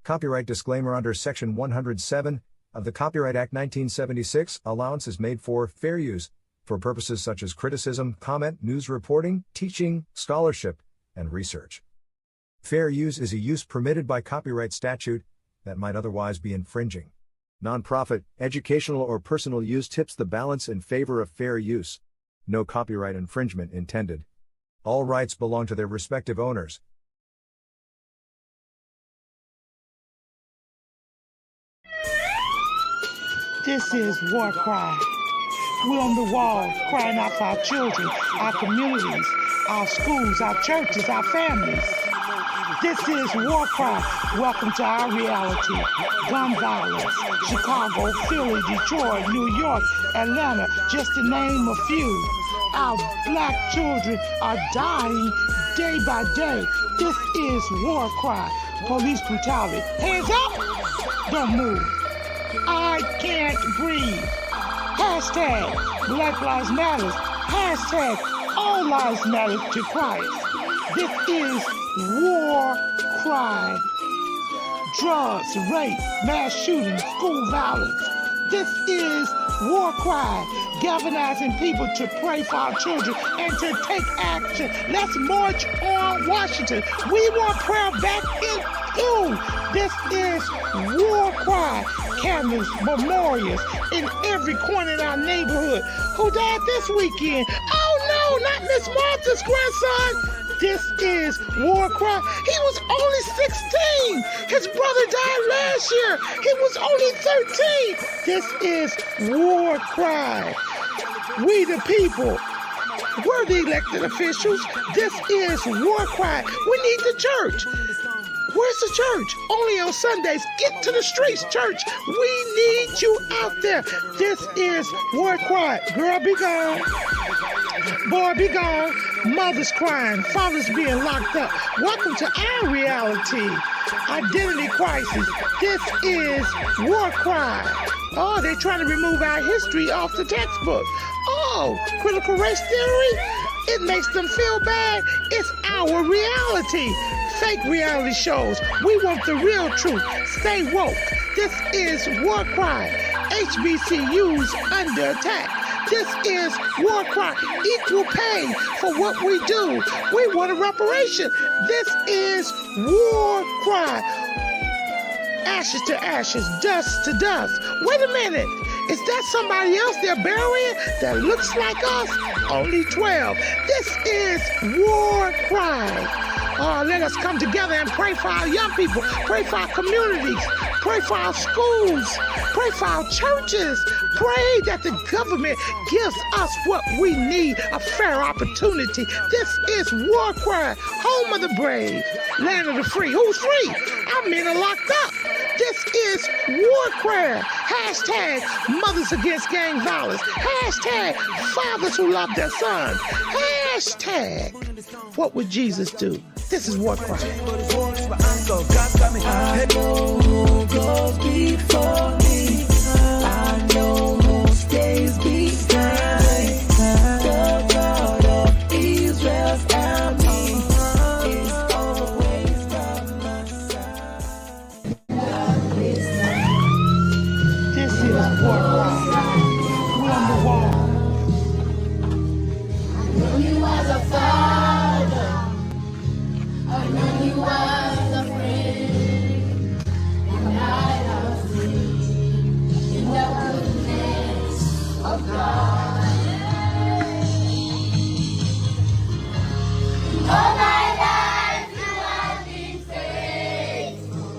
Copyright disclaimer: under Section 107 of the Copyright Act 1976, allowance is made for fair use for purposes such as criticism, comment, news reporting, teaching, scholarship, and research. Fair use is a use permitted by copyright statute that might otherwise be infringing. Nonprofit, educational, or personal use tips the balance in favor of fair use. No copyright infringement intended. All rights belong to their respective owners. This is War Cry. We're on the wall crying out for our children, our communities, our schools, our churches, our families. This is War Cry. Welcome to our reality. Gun violence. Chicago, Philly, Detroit, New York, Atlanta, just to name a few. Our black children are dying day by day. This is War Cry. Police brutality. Hands up! Don't move. I can't breathe. Hashtag Black Lives Matter. Hashtag All Lives Matter to Christ. This is War Cry. Drugs, rape, mass shootings, school violence. This is War Cry. Galvanizing people to pray for our children and to take action. Let's march on Washington. We want prayer back in school. This is War Cry. Cameras, memorials in every corner in our neighborhood. Who died this weekend? Oh no, not Miss Martha's grandson. This is War Cry. He was only 16. His brother died last year. He was only 13. This is War Cry. We the people. We're the elected officials. This is War Cry. We need the church. Where's the church? Only on Sundays. Get to the streets, church. We need you out there. This is War Cry. Girl, be gone. Boy, be gone. Mothers crying. Fathers being locked up. Welcome to our reality. Identity crisis. This is War Cry. Oh, they're trying to remove our history off the textbook. Oh, critical race theory? It makes them feel bad. It's our reality. Fake reality shows. We want the real truth. Stay woke. This is War Cry. HBCUs under attack. This is War Cry. Equal pay for what we do. We want a reparation. This is War Cry. Ashes to ashes, dust to dust. Wait a minute. Is that somebody else they're burying that looks like us? Only 12. This is War Cry. Oh, let us come together and pray for our young people, pray for our communities, pray for our schools, pray for our churches, pray that the government gives us what we need, a fair opportunity. This is War Cry, home of the brave, land of the free. Who's free? Our men are locked up. This is War Cry. Hashtag mothers against gang violence. Hashtag fathers who love their sons. Hashtag what would Jesus do? This is War Cry. I know who goes before me. I know who stays behind. The God of Israel's army is always by my side. This is War Cry. We're on the wall. I know you as a father. I know you as a friend. And I have seen in the goodness of God. All my life you have been faithful.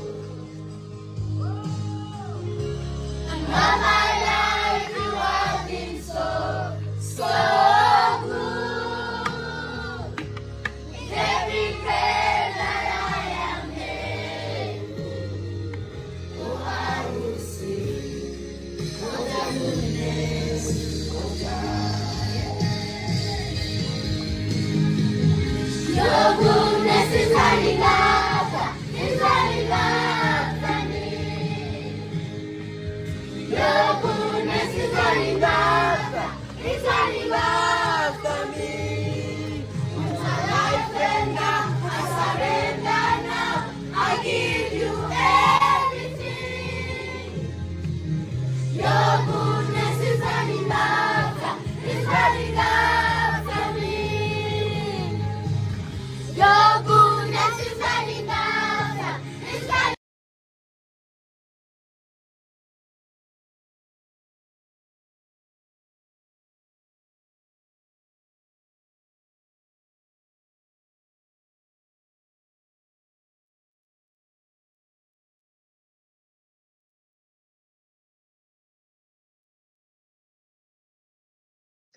And all my life you have been so, so good. In every prayer that I am made, oh, I will sing of the goodness of God. Your goodness is running after me. Your goodness is running after me. With my life and now, I surrender now, I give you everything.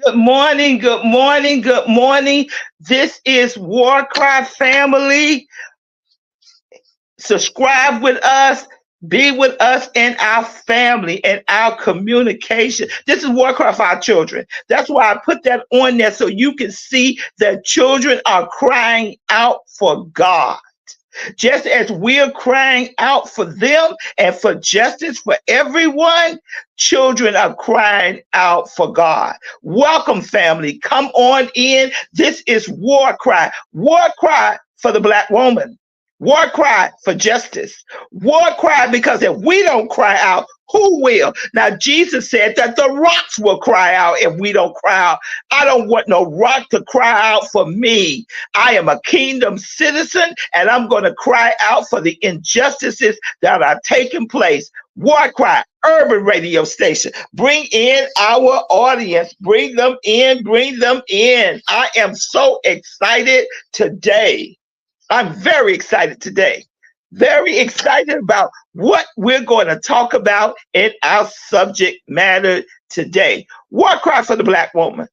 Good morning, good morning, good morning. This is War Cry family. Subscribe with us. Be with us in our family and our communication. This is War Cry for our children. That's why I put that on there so you can see that children are crying out for God. Just as we're crying out for them and for justice for everyone, children are crying out for God. Welcome, family. Come on in. This is War Cry. War Cry for the Black woman. War cry for justice. War cry because if we don't cry out, who will? Now, Jesus said that the rocks will cry out if we don't cry out. I don't want no rock to cry out for me. I am a kingdom citizen and I'm going to cry out for the injustices that are taking place. War Cry, urban radio station. Bring in our audience. Bring them in. Bring them in. I am so excited today. I'm very excited today. Very excited about what we're going to talk about in our subject matter today. War cry for the Black woman.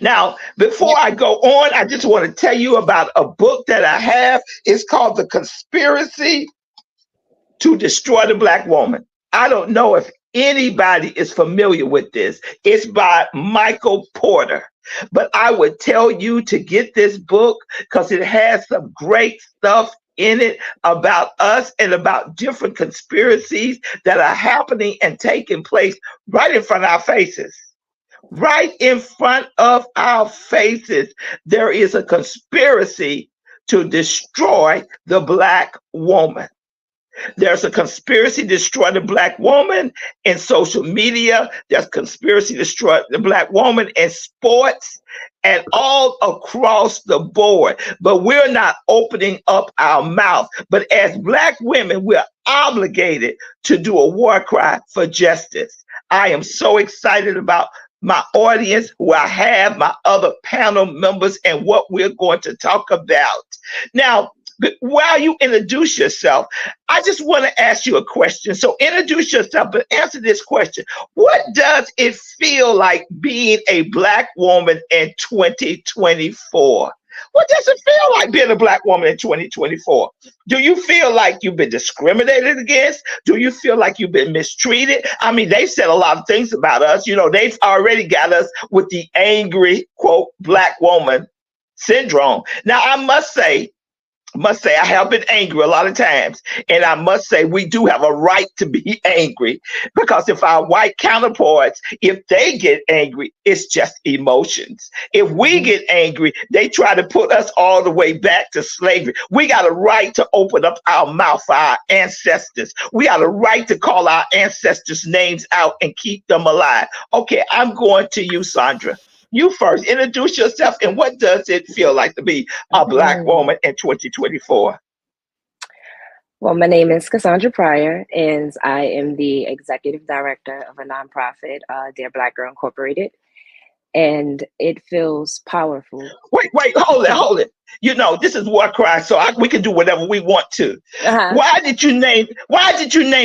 Now, before I go on, I just want to tell you about a book that I have. It's called The Conspiracy to Destroy the Black Woman. I don't know if anybody is familiar with this. It's by Michael Porter. But I would tell you to get this book because it has some great stuff in it about us and about different conspiracies that are happening and taking place right in front of our faces. Right in front of our faces, there is a conspiracy to destroy the Black woman. There's a conspiracy to destroy the Black woman in social media. There's conspiracy to destroy the Black woman in sports and all across the board. But we're not opening up our mouth. But as Black women, we're obligated to do a war cry for justice. I am so excited about my audience, who I have, my other panel members, and what we're going to talk about. Now, while you introduce yourself, I just want to ask you a question. So introduce yourself, but answer this question. What does it feel like being a Black woman in 2024? What does it feel like being a Black woman in 2024? Do you feel like you've been discriminated against? Do you feel like you've been mistreated? I mean, they've said a lot of things about us. You know, they've already got us with the angry, quote, Black woman syndrome. Now, I must say I have been angry a lot of times. And I must say we do have a right to be angry, because if our white counterparts, if they get angry, it's just emotions. If we get angry, they try to put us all the way back to slavery. We got a right to open up our mouth for our ancestors. We got a right to call our ancestors' names out and keep them alive. Okay, I'm going to you, Sandra. You first. Introduce yourself, and what does it feel like to be a Black woman in 2024? Well, my name is Cassandra Pryor, and I am the executive director of a nonprofit, Dear Black Girl Incorporated, and it feels powerful. Wait, hold it. You know, this is War Cry, so we can do whatever we want to. Why did you name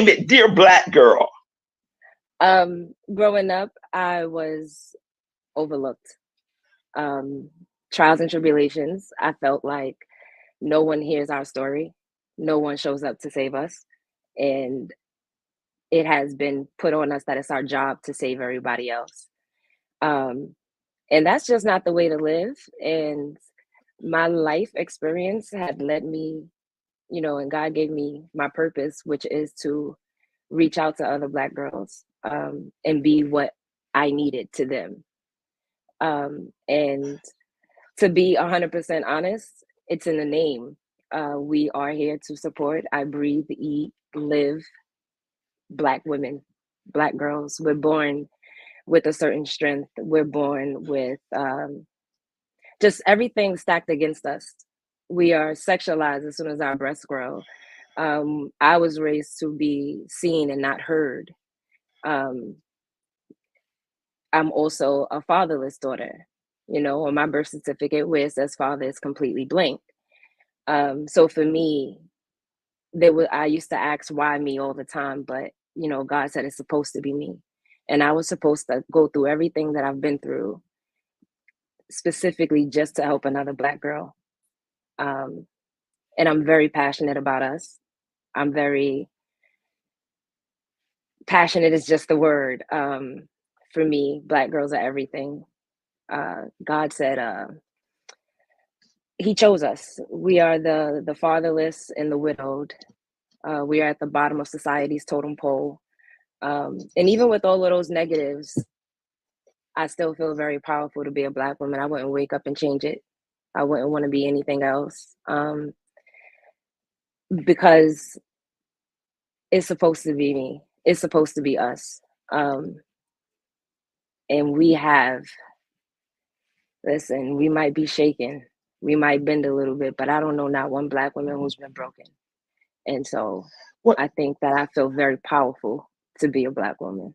it Dear Black Girl? Growing up, I was overlooked. Trials and tribulations. I felt like no one hears our story. No one shows up to save us. And it has been put on us that it's our job to save everybody else. And that's just not the way to live. And my life experience had led me, you know, and God gave me my purpose, which is to reach out to other Black girls and be what I needed to them. And to be 100% honest, it's in the name. We are here to support, I breathe, eat, live Black women, Black girls. We're born with a certain strength. We're born with just everything stacked against us. We are sexualized as soon as our breasts grow. I was raised to be seen and not heard. I'm also a fatherless daughter. You know, on my birth certificate where it says father is completely blank. So for me, I used to ask why me all the time, but you know, God said it's supposed to be me. And I was supposed to go through everything that I've been through specifically just to help another Black girl. And I'm very passionate about us. I'm very passionate is just the word. For me, Black girls are everything. God said he chose us. We are the fatherless and the widowed. We are at the bottom of society's totem pole. And even with all of those negatives, I still feel very powerful to be a Black woman. I wouldn't wake up and change it. I wouldn't want to be anything else. Because it's supposed to be me. It's supposed to be us. And we have, listen, we might be shaken. We might bend a little bit, but I don't know not one Black woman who's been broken. And so What? I think that I feel very powerful to be a Black woman.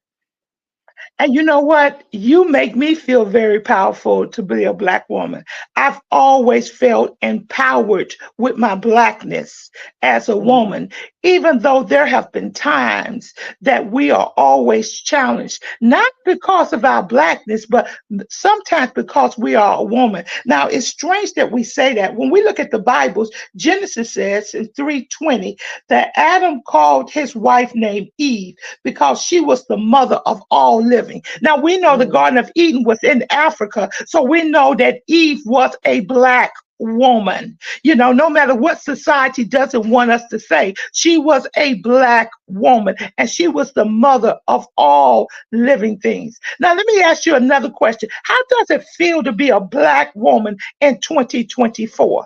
And you know what? You make me feel very powerful to be a Black woman. I've always felt empowered with my Blackness as a woman, even though there have been times that we are always challenged, not because of our Blackness, but sometimes because we are a woman. Now, it's strange that we say that. When we look at the Bibles, Genesis says in 3:20 that Adam called his wife named Eve because she was the mother of all living. Now we know the Garden of Eden was in Africa, so we know that Eve was a Black woman. You know, no matter what society doesn't want us to say, she was a Black woman and she was the mother of all living things. Now, let me ask you another question. How does it feel to be a Black woman in 2024?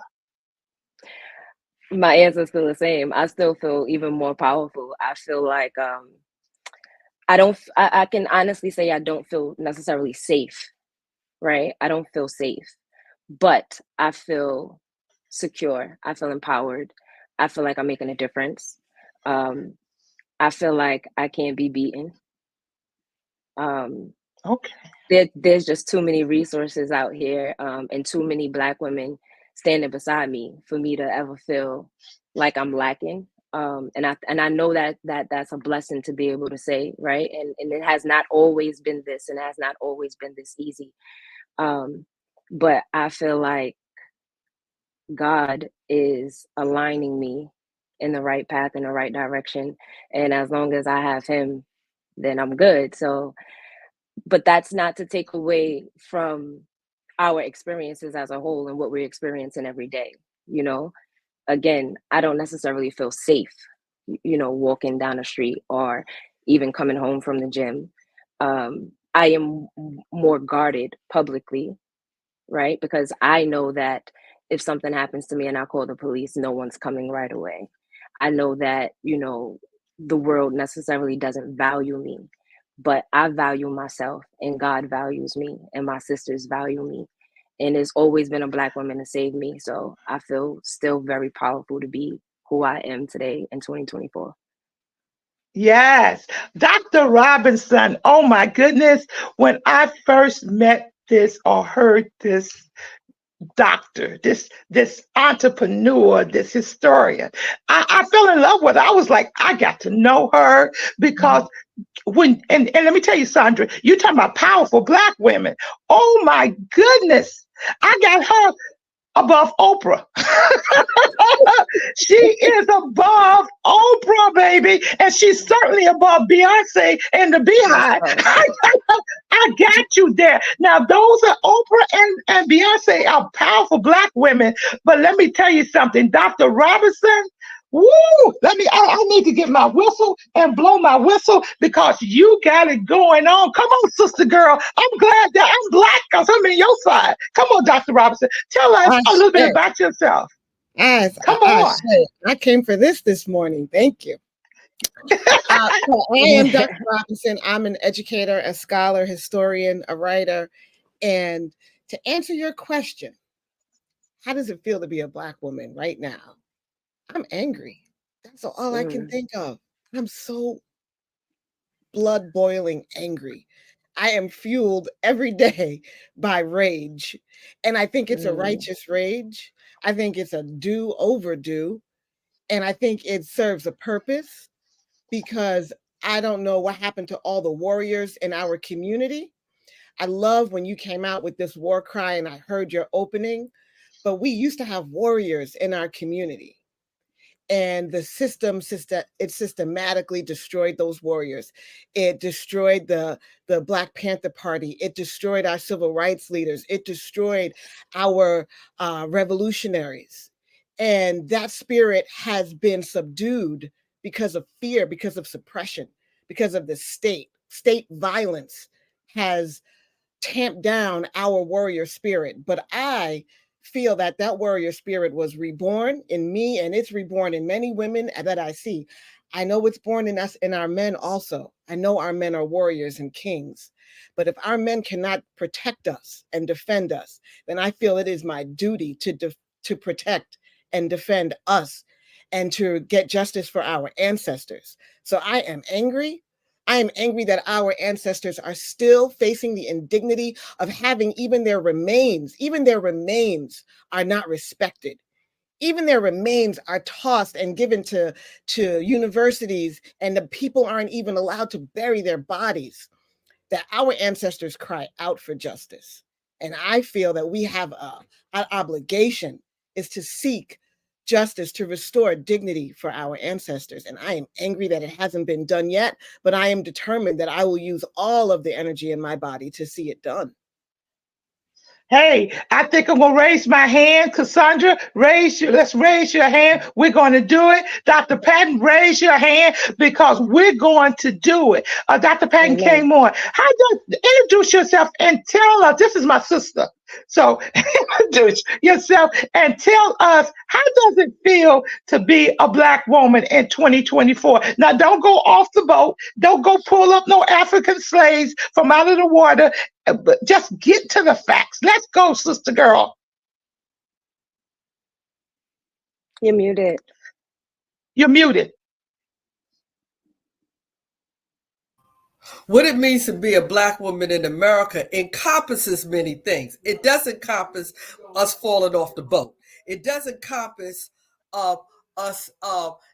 My answer is still the same. I still feel even more powerful. I feel like I can honestly say I don't feel necessarily safe, right? I don't feel safe, but I feel secure. I feel empowered. I feel like I'm making a difference. Um, I feel like I can't be beaten. Okay. There's just too many resources out here, and too many Black women standing beside me for me to ever feel like I'm lacking. And I know that's a blessing to be able to say, right? And it has not always been this, and it has not always been this easy. But I feel like God is aligning me in the right path, in the right direction. And as long as I have him, then I'm good. So, but that's not to take away from our experiences as a whole and what we're experiencing every day. You know, again, I don't necessarily feel safe, walking down the street or even coming home from the gym. I am more guarded publicly, right? Because I know that if something happens to me and I call the police, no one's coming right away. I know that, the world necessarily doesn't value me, but I value myself and God values me and my sisters value me. And there's always been a Black woman to save me. So I feel still very powerful to be who I am today in 2024. Yes, Dr. Robinson. Oh my goodness. When I first met this or heard this doctor, this entrepreneur, this historian, I fell in love with her. I was like, I got to know her because and let me tell you, Sandra, you're talking about powerful Black women. Oh my goodness. I got her above Oprah. She is above Oprah, baby, and she's certainly above Beyonce and the Beehive. I got you there. Now, those are Oprah and Beyonce are powerful Black women, but let me tell you something, Dr. Robinson. Woo! I need to get my whistle and blow my whistle because you got it going on. Come on, sister girl. I'm glad that I'm Black because I'm in your side. Come on, Dr. Robinson. Tell us a little bit about yourself. Come on. I came for this morning. Thank you. So I am Dr. Robinson. I'm an educator, a scholar, historian, a writer. And to answer your question, how does it feel to be a Black woman right now? I'm angry. That's all I can think of. I'm so blood boiling angry. I am fueled every day by rage. And I think it's a righteous rage. I think it's a overdue. And I think it serves a purpose because I don't know what happened to all the warriors in our community. I love when you came out with this war cry and I heard your opening, but we used to have warriors in our community. And the it systematically destroyed those warriors. It destroyed the Black Panther Party. It destroyed our civil rights leaders. It destroyed our revolutionaries. And that spirit has been subdued because of fear, because of suppression, because of the state. State violence has tamped down our warrior spirit. But I feel that that warrior spirit was reborn in me, and it's reborn in many women that I see. I know it's born in us, in our men also. I know our men are warriors and kings. But if our men cannot protect us and defend us, then I feel it is my duty to protect and defend us and to get justice for our ancestors. So I am angry. I am angry that our ancestors are still facing the indignity of having even their remains are not respected. Even their remains are tossed and given to universities, and the people aren't even allowed to bury their bodies. That our ancestors cry out for justice. And I feel that we have an obligation is to seek justice, to restore dignity for our ancestors. And I am angry that it hasn't been done yet, but I am determined that I will use all of the energy in my body to see it done. Hey, I think I'm gonna raise my hand. Cassandra, let's raise your hand. We're gonna do it. Dr. Patton, raise your hand because we're going to do it. Dr. Patton came on. Introduce yourself and tell us, this is my sister. So introduce yourself and tell us, how does it feel to be a Black woman in 2024? Now, don't go off the boat. Don't go pull up no African slaves from out of the water. But just get to the facts. Let's go, sister girl. You're muted. You're muted. What it means to be a Black woman in America encompasses many things. It doesn't encompass us falling off the boat. It doesn't encompass us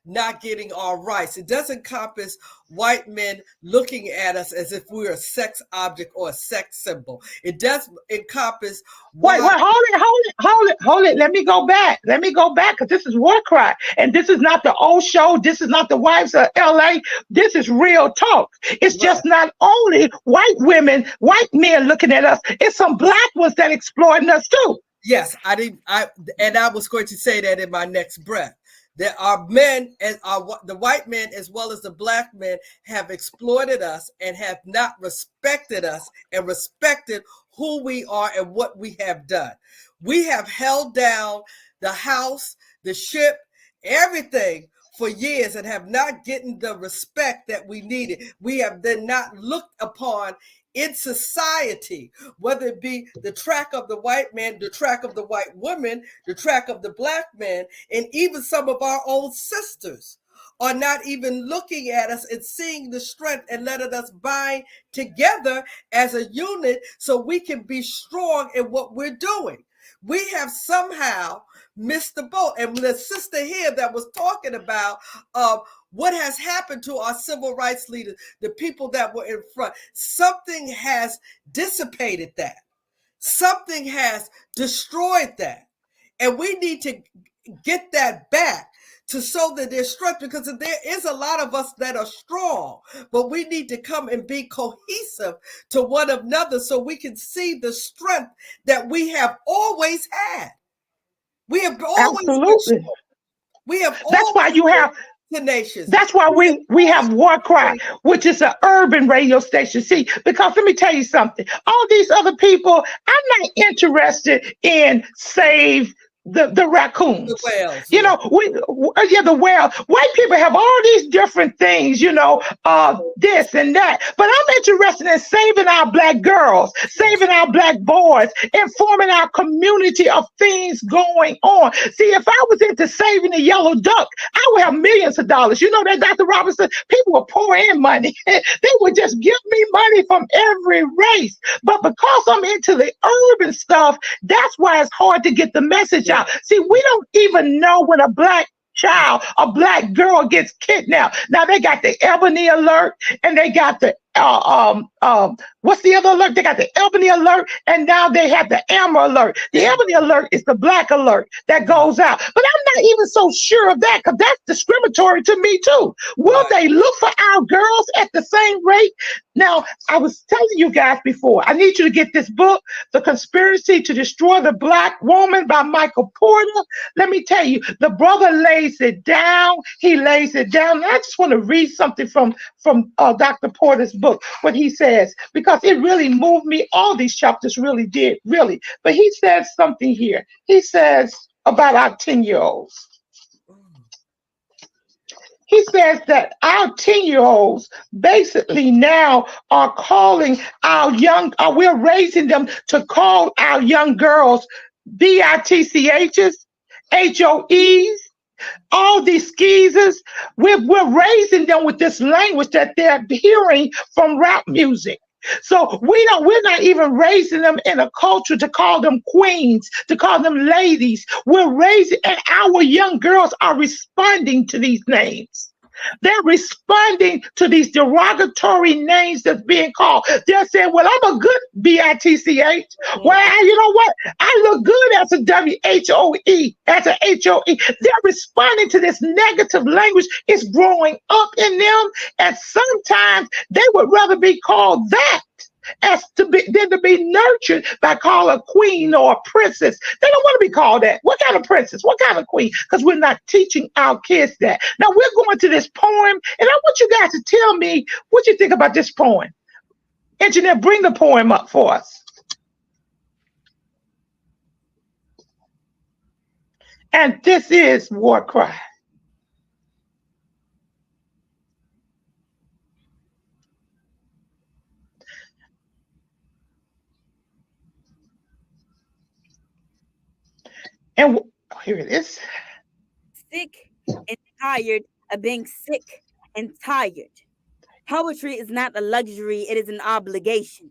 not getting our rights. It doesn't encompass white men looking at us as if we're a sex object or a sex symbol. It does encompass. Wait, hold it. Let me go back because this is War Cry. And this is not the old show. This is not the wives of LA. This is real talk. It's just not only white women, white men looking at us. It's some Black ones that exploiting us too. Yes, I was going to say that in my next breath. There are men, and the white men as well as the Black men have exploited us and have not respected us and respected who we are and what we have done. We have held down the house, the ship, everything for years and have not gotten the respect that we needed. We have then not looked upon in society, whether it be the track of the white man, the track of the white woman, the track of the Black man, and even some of our own sisters are not even looking at us and seeing the strength and letting us bind together as a unit so we can be strong in what we're doing. We have somehow missed the boat. And the sister here that was talking about what has happened to our civil rights leaders, the people that were in front, something has dissipated that. Something has destroyed that. And we need to get that back to show that there's strength, because there is a lot of us that are strong, but we need to come and be cohesive to one another so we can see the strength that we have always had. We have always been strong. We have. That's why you have tenacious. That's why we have War Cry, which is an urban radio station. See, because let me tell you something. All these other people, I'm not interested in save the raccoons, the whales, you know, the whale. White people have all these different things, you know, this and that. But I'm interested in saving our Black girls, saving our Black boys, informing our community of things going on. See, if I was into saving the yellow duck, I would have millions of dollars. You know that, Dr. Robinson, people would pour in money. They would just give me money from every race. But because I'm into the urban stuff, that's why it's hard to get the message out. See, we don't even know when a Black child, a black girl gets kidnapped. Now they got the Ebony Alert and they got the what's the other alert? They got the Ebony Alert and now they have the Amber Alert. The Ebony Alert is the black alert that goes out. But I'm not even so sure of that because that's discriminatory to me too. Will they look for our girls at the same rate? Now, I was telling you guys before, I need you to get this book, The Conspiracy to Destroy the Black Woman by Michael Porter. Let me tell you, the brother lays it down. He lays it down. And I just want to read something from Dr. Porter's book, what he says, because it really moved me. All these chapters really did, really. But he says something here. He says about our 10-year-olds. He says that our 10-year-olds basically now are calling we're raising them to call our young girls bitchs, HOEs, all these skeezers. We're raising them with this language that they're hearing from rap music. So we're not even raising them in a culture to call them queens, to call them ladies. We're raising, and our young girls are responding to these names. They're responding to these derogatory names that's being called. They're saying, well, I'm a good bitch. Well, you know what? I look good as a WHOE, as a HOE. They're responding to this negative language. It's growing up in them. And sometimes they would rather be called that than to be nurtured by calling a queen or a princess. They don't want to be called that. What kind of princess? What kind of queen? Because we're not teaching our kids that. Now we're going to this poem, and I want you guys to tell me what you think about this poem. Engineer, bring the poem up for us. And this is War Cry. And here it is. Sick and tired of being sick and tired. Poetry is not a luxury, it is an obligation.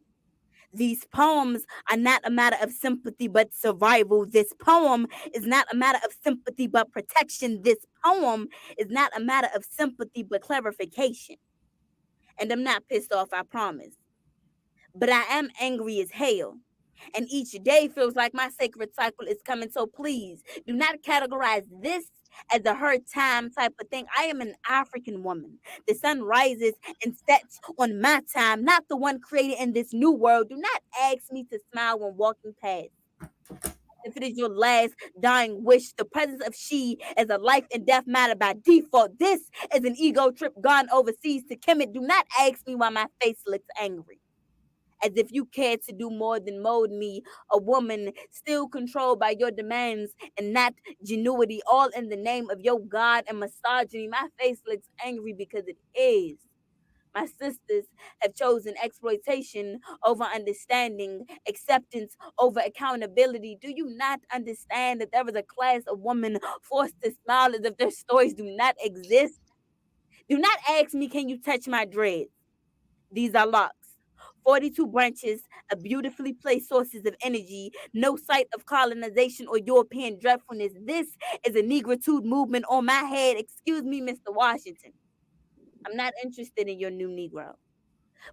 These poems are not a matter of sympathy but survival. This poem is not a matter of sympathy but protection. This poem is not a matter of sympathy but clarification. And I'm not pissed off, I promise. But I am angry as hell. And each day feels like my sacred cycle is coming. So please do not categorize this as a hard time type of thing. I am an African woman. The sun rises and sets on my time, not the one created in this new world. Do not ask me to smile when walking past. If it is your last dying wish, the presence of she is a life and death matter by default. This is an ego trip gone overseas to Kemet. Do not ask me why my face looks angry. As if you cared to do more than mold me, a woman still controlled by your demands and not genuity, all in the name of your God and misogyny. My face looks angry because it is. My sisters have chosen exploitation over understanding, acceptance over accountability. Do you not understand that there is a class of women forced to smile as if their stories do not exist? Do not ask me, can you touch my dreads? These are locks. 42 branches of beautifully placed sources of energy, no sight of colonization or European dreadfulness. This is a negritude movement on my head. Excuse me, Mr. Washington. I'm not interested in your new Negro,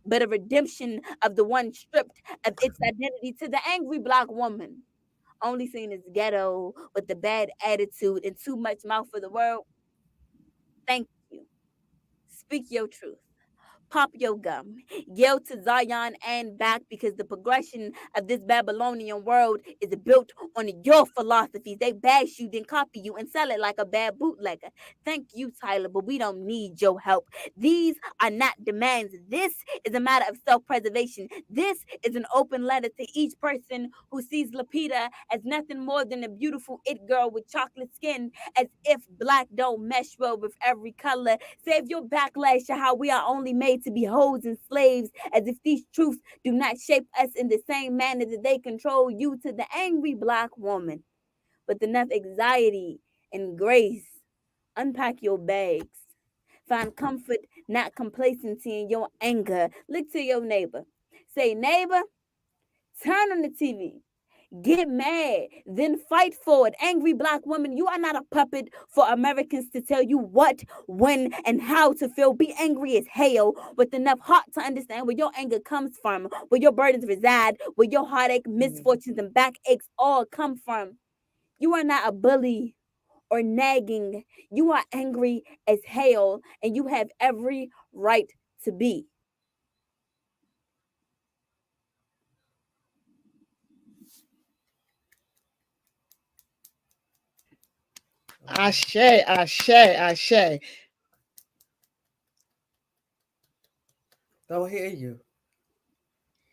but a redemption of the one stripped of its identity to the angry Black woman, only seen as ghetto with the bad attitude and too much mouth for the world. Thank you. Speak your truth. Pop your gum, yell to Zion and back, because the progression of this Babylonian world is built on your philosophies. They bash you, then copy you and sell it like a bad bootlegger. Thank you, Tyler, but we don't need your help. These are not demands. This is a matter of self-preservation. This is an open letter to each person who sees Lapita as nothing more than a beautiful it girl with chocolate skin, as if Black don't mesh well with every color. Save your backlash to how we are only made to be hoes and slaves, as if these truths do not shape us in the same manner that they control you, to the angry Black woman. With enough anxiety and grace, unpack your bags. Find comfort, not complacency in your anger. Look to your neighbor. Say, neighbor, turn on the TV. Get mad, then fight for it. Angry Black women, you are not a puppet for Americans to tell you what, when, and how to feel. Be angry as hell with enough heart to understand where your anger comes from, where your burdens reside, where your heartache, misfortunes, and backaches all come from. You are not a bully or nagging. You are angry as hell, and you have every right to be. Ashe, ashe, ashe. Don't hear you.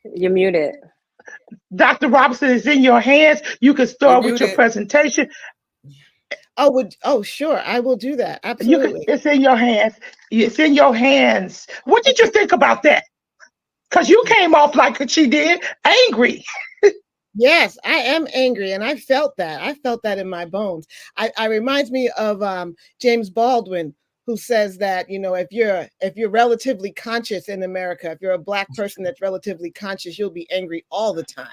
You're muted. Dr. Robinson is in your hands. You can You're start with your muted. presentation. Oh, sure. I will do that. Absolutely. It's in your hands. It's in your hands. What did you think about that? Because you came off like she did, angry. Yes, I am angry, and I felt that. I felt that in my bones. I reminds me of James Baldwin, who says that, you know, if you're relatively conscious in America, if you're a Black person that's relatively conscious, you'll be angry all the time.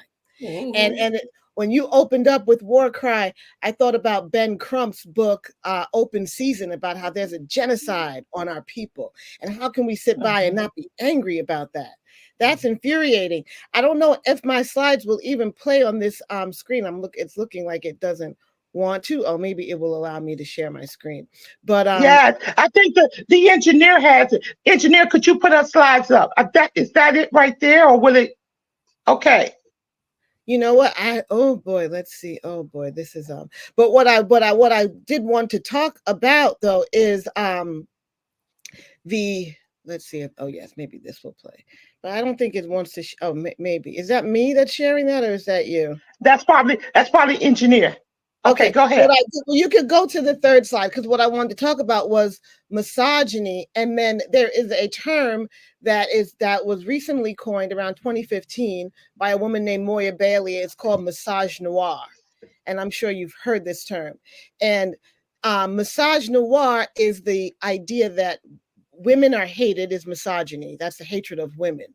When you opened up with War Cry, I thought about Ben Crump's book, Open Season, about how there's a genocide on our people. And how can we sit by and not be angry about that? That's infuriating. I don't know if my slides will even play on this screen. It's looking like it doesn't want to. Oh, maybe it will allow me to share my screen. But Yes, I think the engineer has it. Engineer, could you put our slides up? Is that it right there, or will it? Okay. you know what? Oh boy, let's see. Oh boy, this is but what I did want to talk about though is the let's see if oh yes, maybe this will play. But I don't think it wants to maybe. Is that me that's sharing that, or is that you? That's probably engineer. Okay, Okay, go ahead. you could go to the third slide, because what I wanted to talk about was misogyny, and then there is a term that was recently coined around 2015 by a woman named Moya Bailey. It's called misogynoir, and I'm sure you've heard this term. And misogynoir is the idea that women are hated, is misogyny. That's the hatred of women.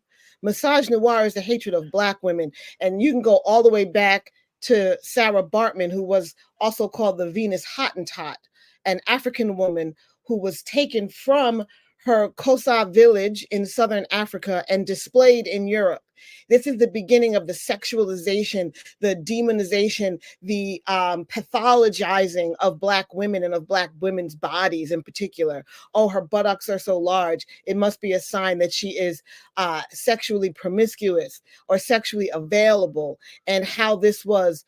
Misogynoir is the hatred of Black women, and you can go all the way back to Sarah Bartman, who was also called the Venus Hottentot, an African woman who was taken from her Kosa village in southern Africa and displayed in Europe. This is the beginning of the sexualization, the demonization, the pathologizing of Black women and of Black women's bodies in particular. Oh, her buttocks are so large. It must be a sign that she is sexually promiscuous or sexually available, and how this was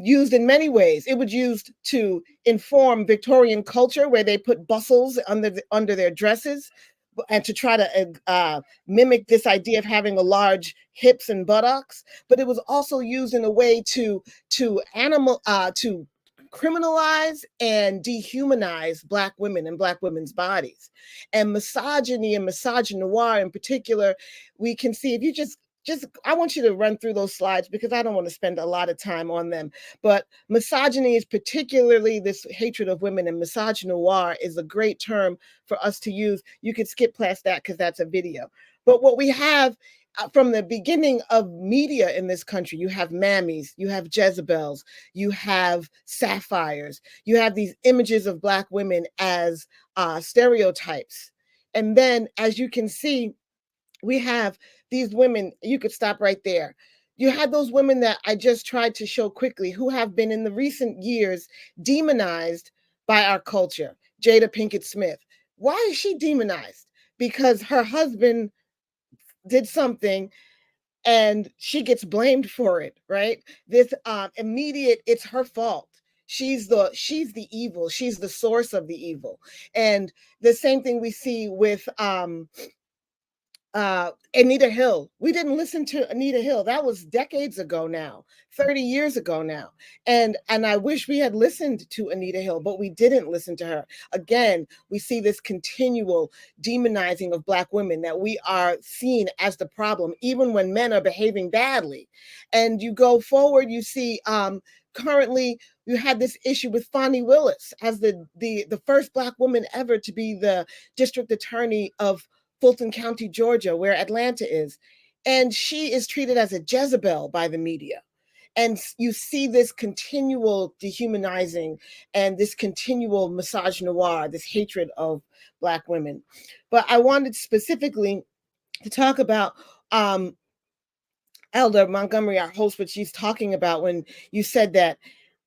used in many ways. It was used to inform Victorian culture, where they put bustles under their dresses, and to try to mimic this idea of having a large hips and buttocks. But it was also used in a way to criminalize and dehumanize Black women and Black women's bodies. And misogyny and misogynoir in particular, we can see, if you just I want you to run through those slides, because I don't want to spend a lot of time on them. But misogyny is particularly this hatred of women, and misogynoir is a great term for us to use. You could skip past that because that's a video. But what we have from the beginning of media in this country, you have mammies, you have Jezebels, you have sapphires, you have these images of Black women as stereotypes. And then, as you can see, we have these women. You could stop right there. You had those women that I just tried to show quickly, who have been in the recent years demonized by our culture. Jada Pinkett Smith. Why is she demonized? Because her husband did something and she gets blamed for it, right? This immediate, it's her fault. She's the evil. She's the source of the evil. And the same thing we see with Anita Hill. We didn't listen to Anita Hill. That was decades ago now, 30 years ago now. And I wish we had listened to Anita Hill, but we didn't listen to her. Again, we see this continual demonizing of Black women, that we are seen as the problem, even when men are behaving badly. And you go forward, you see currently you had this issue with Fonnie Willis as the first Black woman ever to be the district attorney of Fulton County, Georgia, where Atlanta is. And she is treated as a Jezebel by the media. And you see this continual dehumanizing and this continual misogynoir, this hatred of Black women. But I wanted specifically to talk about Elder Montgomery, our host, what she's talking about when you said that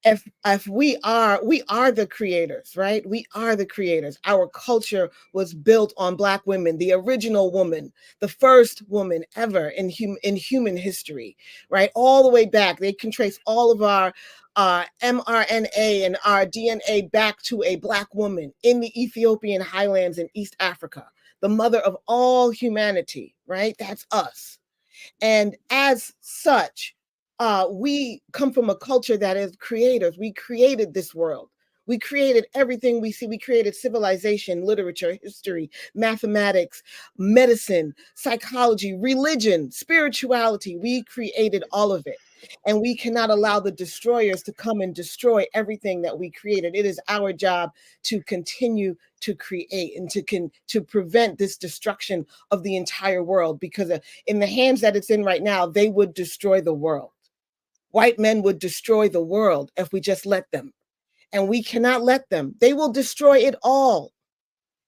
if we are the creators, right? We are the creators. Our culture was built on Black women, the original woman, the first woman ever in human history, right? All the way back. They can trace all of our mRNA and our DNA back to a Black woman in the Ethiopian highlands in East Africa, the mother of all humanity, right? That's us. And as such, we come from a culture that is creators. We created this world. We created everything we see. We created civilization, literature, history, mathematics, medicine, psychology, religion, spirituality. We created all of it. And we cannot allow the destroyers to come and destroy everything that we created. It is our job to continue to create and to prevent this destruction of the entire world, because in the hands that it's in right now, they would destroy the world. White men would destroy the world if we just let them. And we cannot let them. They will destroy it all.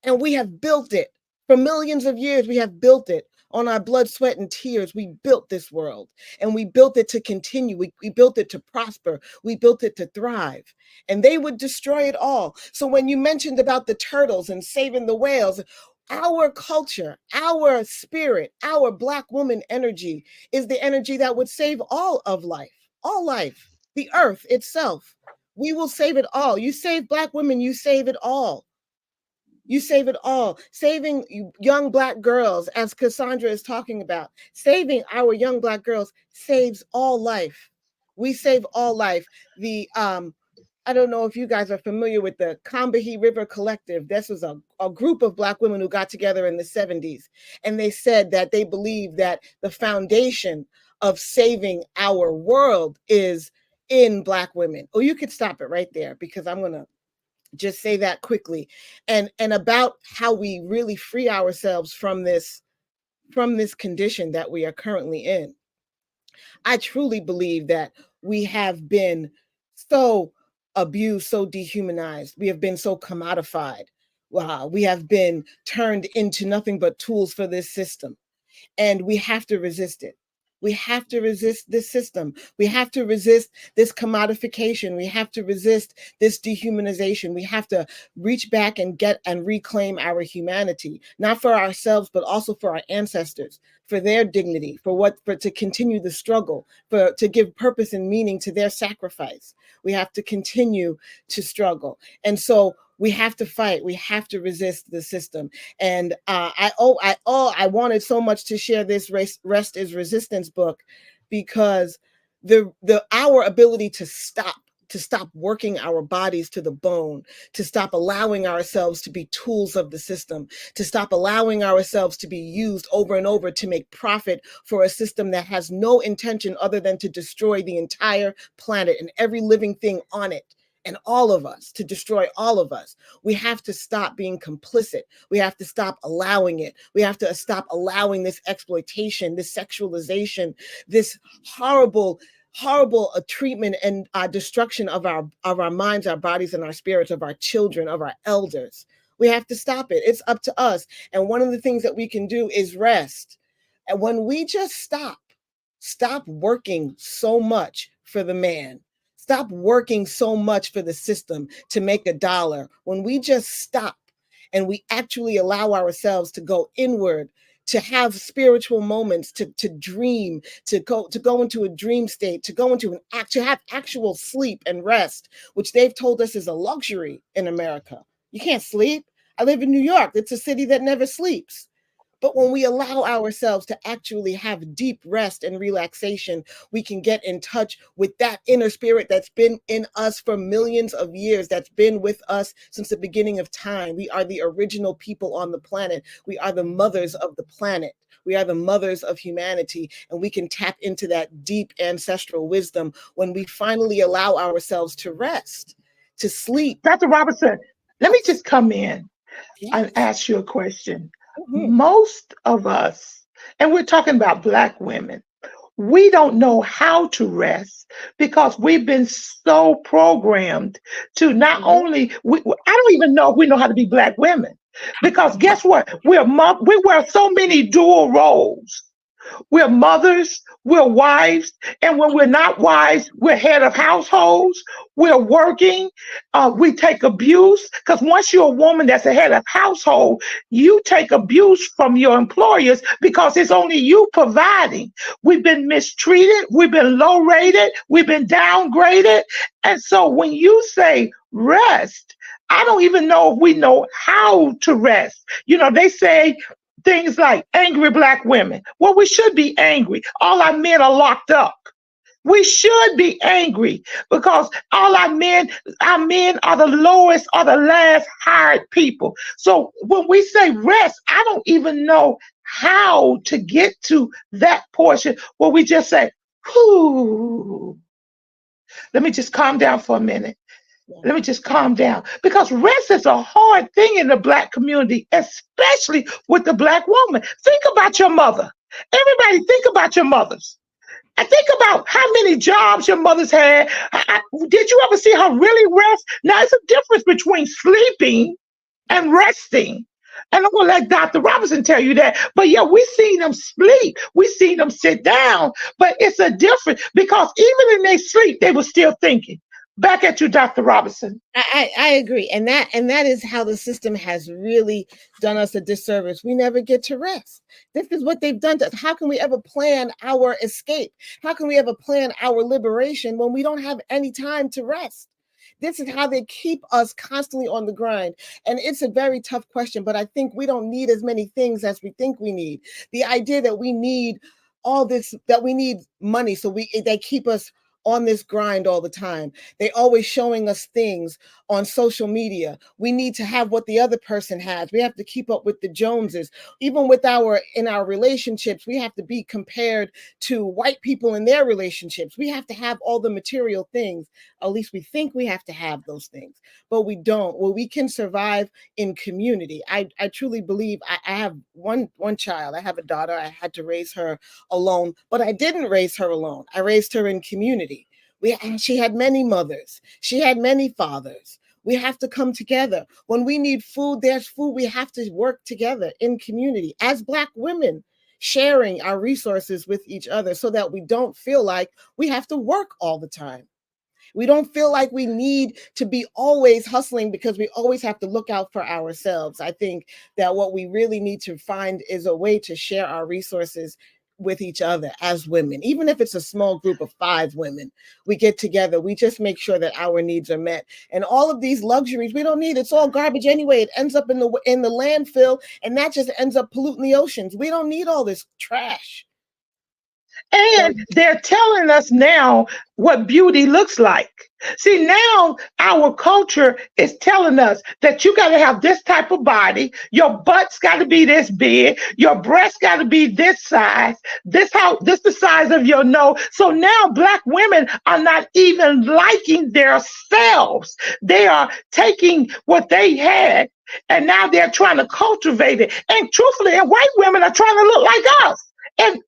And we have built it. For millions of years, we have built it. On our blood, sweat, and tears, we built this world. And we built it to continue. We built it to prosper. We built it to thrive. And they would destroy it all. So when you mentioned about the turtles and saving the whales, our culture, our spirit, our Black woman energy is the energy that would save all of life, all life, the earth itself. We will save it all. You save Black women, you save it all. You save it all. Saving young Black girls, as Cassandra is talking about, saving our young Black girls saves all life. We save all life. I don't know if you guys are familiar with the Combahee River Collective. This was a group of Black women who got together in the 70s. And they said that they believe that the foundation of saving our world is in Black women. Oh, you could stop it right there, because I'm going to just say that quickly. And about how we really free ourselves from this condition that we are currently in. I truly believe that we have been so abused, so dehumanized. We have been so commodified. We have been turned into nothing but tools for this system. And we have to resist it. We have to resist this system. We have to resist this commodification. We have to resist this dehumanization. We have to reach back and get and reclaim our humanity, not for ourselves, but also for our ancestors, for their dignity, for to continue the struggle, to give purpose and meaning to their sacrifice. We have to continue to struggle. And so we have to fight. We have to resist the system. And I wanted so much to share this Rest is Resistance book, because our ability to stop working our bodies to the bone, to stop allowing ourselves to be tools of the system, to stop allowing ourselves to be used over and over to make profit for a system that has no intention other than to destroy the entire planet and every living thing on it. And all of us, to destroy all of us. We have to stop being complicit. We have to stop allowing it. We have to stop allowing this exploitation, this sexualization, this horrible treatment and destruction of our minds, our bodies, and our spirits, of our children, of our elders. We have to stop it. It's up to us. And one of the things that we can do is rest. And when we just stop working so much for the man, stop working so much for the system to make a dollar. When we just stop and we actually allow ourselves to go inward, to have spiritual moments, to dream, to go into a dream state, to have actual sleep and rest, which they've told us is a luxury in America. You can't sleep. I live in New York. It's a city that never sleeps. But when we allow ourselves to actually have deep rest and relaxation, we can get in touch with that inner spirit that's been in us for millions of years, that's been with us since the beginning of time. We are the original people on the planet. We are the mothers of the planet. We are the mothers of humanity, and we can tap into that deep ancestral wisdom when we finally allow ourselves to rest, to sleep. Dr. Robertson, let me just come in and ask you a question. Most of us, and we're talking about Black women, we don't know how to rest because we've been so programmed to not only, I don't even know if we know how to be Black women. Because guess what? We wear so many dual roles. We're mothers, we're wives, and when we're not wives, we're head of households, we're working, we take abuse. Because once you're a woman that's a head of household, you take abuse from your employers because it's only you providing. We've been mistreated, we've been low rated, we've been downgraded. And so when you say rest, I don't even know if we know how to rest. You know, they say things like angry Black women. Well, we should be angry. All our men are locked up. We should be angry because all our men are the lowest or the last hired people. So when we say rest, I don't even know how to get to that portion where we just say, whoo, let me just calm down for a minute. Let me just calm down. Because rest is a hard thing in the Black community, especially with the Black woman. Think about your mother. Everybody think about your mothers. And think about how many jobs your mothers had. Did you ever see her really rest? Now, there's a difference between sleeping and resting. And I'm going to let Dr. Robinson tell you that. But yeah, we seen them sleep. We seen them sit down. But it's a difference because even in their sleep, they were still thinking. Back at you, Dr. Robinson. I agree. And that is how the system has really done us a disservice. We never get to rest. This is what they've done to us. How can we ever plan our escape? How can we ever plan our liberation when we don't have any time to rest? This is how they keep us constantly on the grind. And it's a very tough question, but I think we don't need as many things as we think we need. The idea that we need all this, that we need money, so they keep us on this grind all the time. They always showing us things on social media. We need to have what the other person has. We have to keep up with the Joneses. Even in our relationships, we have to be compared to white people in their relationships. We have to have all the material things. At least we think we have to have those things, but we don't. Well, we can survive in community. I truly believe I have one child. I have a daughter. I had to raise her alone, but I didn't raise her alone. I raised her in community. She had many mothers. She had many fathers. We have to come together. When we need food, there's food. We have to work together in community as Black women, sharing our resources with each other so that we don't feel like we have to work all the time. We don't feel like we need to be always hustling because we always have to look out for ourselves. I think that what we really need to find is a way to share our resources with each other as women. Even if it's a small group of 5 women, we get together, we just make sure that our needs are met. And all of these luxuries we don't need. It's all garbage anyway. It ends up in the landfill, and that just ends up polluting the oceans. We don't need all this trash. And they're telling us now what beauty looks like. See, now our culture is telling us that you got to have this type of body. Your butt's got to be this big. Your breasts got to be this size. This the size of your nose. So now Black women are not even liking themselves. They are taking what they had and now they're trying to cultivate it. And truthfully, and white women are trying to look like us. And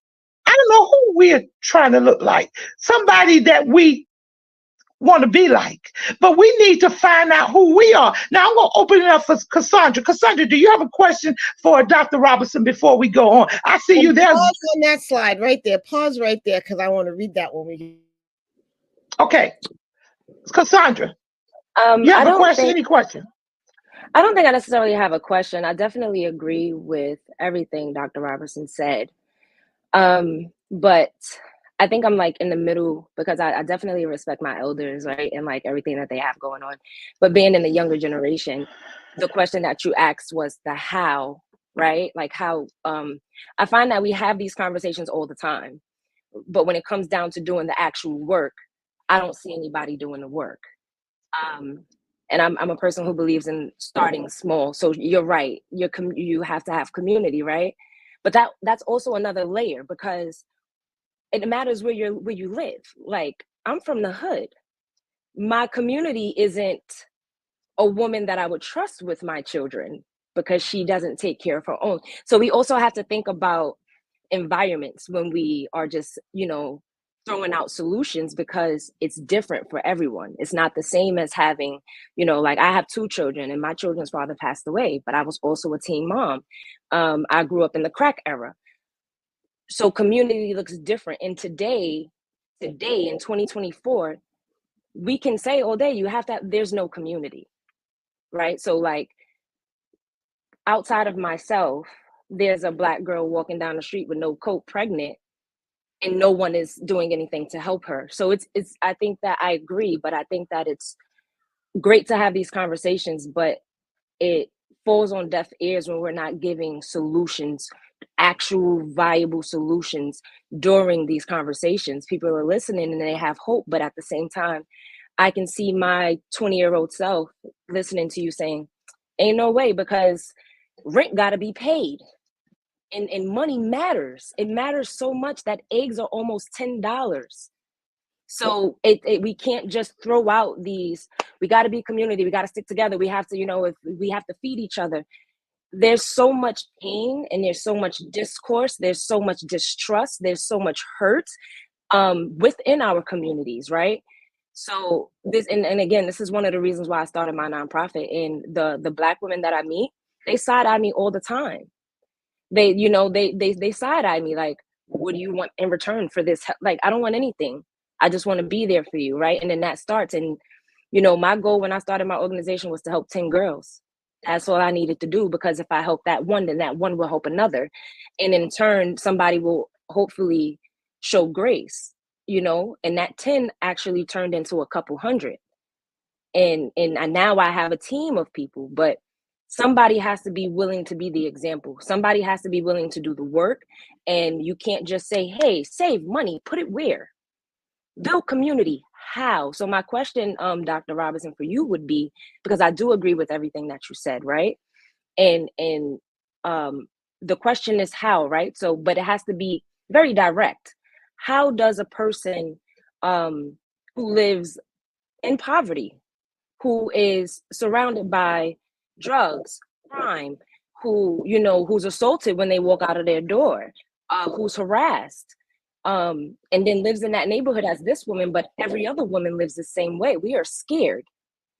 I don't know who we're trying to look like. Somebody that we want to be like. But we need to find out who we are. Now I'm going to open it up for Cassandra. Cassandra, do you have a question for Dr. Robinson before we go on? I see you there. Pause on that slide right there. Pause right there because I want to read that when we. Okay. Cassandra, you have a question? Any question? I don't think I necessarily have a question. I definitely agree with everything Dr. Robinson said. But I think I'm like in the middle because I definitely respect my elders, right? And like everything that they have going on. But being in the younger generation, the question that you asked was the how, right? Like how, I find that we have these conversations all the time, but when it comes down to doing the actual work, I don't see anybody doing the work. And I'm a person who believes in starting small. So you're right. You have to have community, right? But that's also another layer because it matters where you live. Like I'm from the hood. My community isn't a woman that I would trust with my children because she doesn't take care of her own. So we also have to think about environments when we are just, throwing out solutions, because it's different for everyone. It's not the same as having, like I have 2 children and my children's father passed away, but I was also a teen mom. I grew up in the crack era. So community looks different. And today in 2024, we can say all day, there's no community, right? So like outside of myself, there's a Black girl walking down the street with no coat, pregnant, and no one is doing anything to help her. So it's I think that I agree, but I think that it's great to have these conversations, but it falls on deaf ears when we're not giving solutions, actual viable solutions during these conversations. People are listening and they have hope, but at the same time, I can see my 20-year-old self listening to you saying, ain't no way, because rent got to be paid. And money matters. It matters so much that eggs are almost $10. So we can't just throw out these, we got to be community, we got to stick together, we have to, if we have to feed each other. There's so much pain and there's so much discourse, there's so much distrust, there's so much hurt within our communities, right? So this, and again, this is one of the reasons why I started my nonprofit. And the Black women that I meet, they side-eye me all the time. They, they side-eye me like, what do you want in return for this? Like, I don't want anything. I just want to be there for you, right? And then that starts. And, my goal when I started my organization was to help 10 girls. That's all I needed to do, because if I help that one, then that one will help another. And in turn, somebody will hopefully show grace, and that 10 actually turned into a couple hundred. And now I have a team of people, but somebody has to be willing to be the example. Somebody has to be willing to do the work. And you can't just say, hey, save money, put it where? Build community. How? So my question, Dr. Robinson, for you would be, because I do agree with everything that you said, right? And the question is how, right? So, but it has to be very direct. How does a person who lives in poverty, who is surrounded by drugs, crime, who's assaulted when they walk out of their door, who's harassed, and then lives in that neighborhood as this woman, but every other woman lives the same way. We are scared.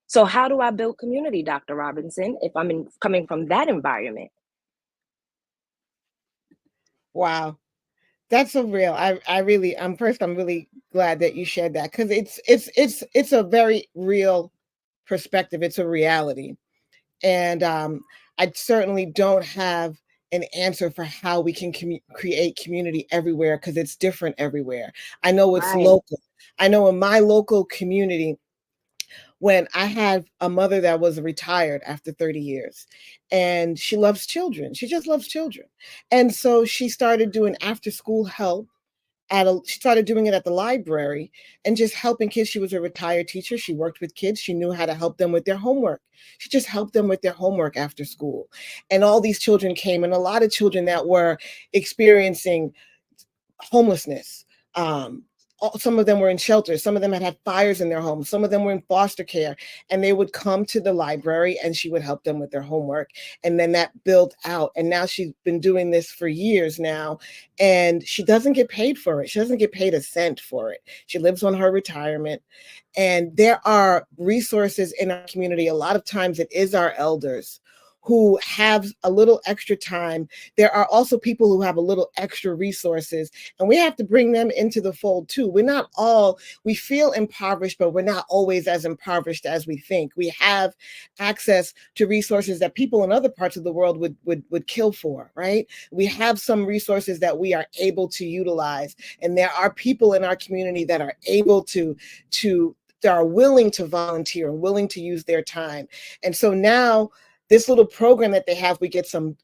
So how do I build community, Dr. Robinson, if I'm coming from that environment? Wow. That's a real, I'm really glad that you shared that, because it's a very real perspective. It's a reality. And I certainly don't have an answer for how we can create community everywhere, because it's different everywhere. I know it's local. I know in my local community, when I had a mother that was retired after 30 years, and she loves children. She just loves children. And so she started doing after school help. She started doing it at the library and just helping kids. She was a retired teacher. She worked with kids. She knew how to help them with their homework. She just helped them with their homework after school. And all these children came, and a lot of children that were experiencing homelessness. Some of them were in shelters. Some of them had fires in their homes. Some of them were in foster care, and they would come to the library and she would help them with their homework. And then that built out. And now she's been doing this for years now, and she doesn't get paid for it. She doesn't get paid a cent for it. She lives on her retirement. And there are resources in our community. A lot of times it is our elders who have a little extra time. There are also people who have a little extra resources, and we have to bring them into the fold too. We feel impoverished, but we're not always as impoverished as we think. We have access to resources that people in other parts of the world would kill for, right? We have some resources that we are able to utilize, and there are people in our community that are able to that are willing to volunteer and willing to use their time. And so now, this little program that they have, we get some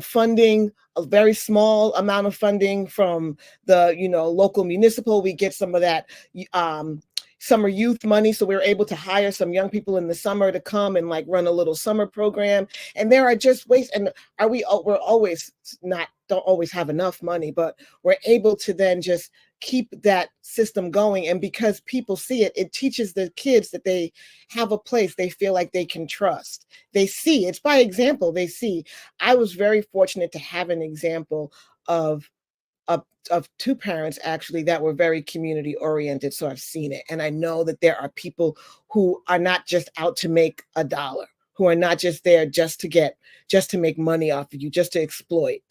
funding, a very small amount of funding from the local municipal. We get some of that summer youth money, so we were able to hire some young people in the summer to come and run a little summer program. And there are just ways, and we're always not don't always have enough money, but we're able to then just keep that system going. And because people see it, it teaches the kids that they have a place they feel like they can trust. They see, it's by example, they see. I was very fortunate to have an example of two parents actually that were very community oriented. So I've seen it. And I know that there are people who are not just out to make a dollar, who are not just there just to make money off of you, just to exploit.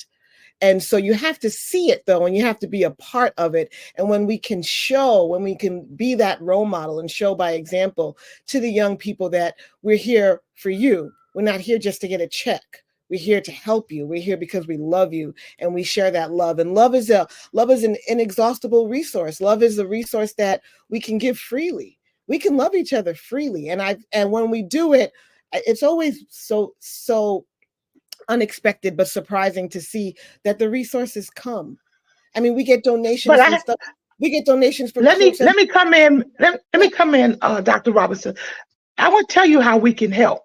And so you have to see it though, and you have to be a part of it. And when we can be that role model and show by example to the young people that we're here for you. We're not here just to get a check. We're here to help you. We're here because we love you and we share that love. And love is an inexhaustible resource. Love is a resource that we can give freely. We can love each other freely. And when we do it, it's always so unexpected but surprising to see that the resources come. I mean, we get donations and stuff. We get donations for. Let me come in. Let me come in, Dr. Robinson. I want to tell you how we can help.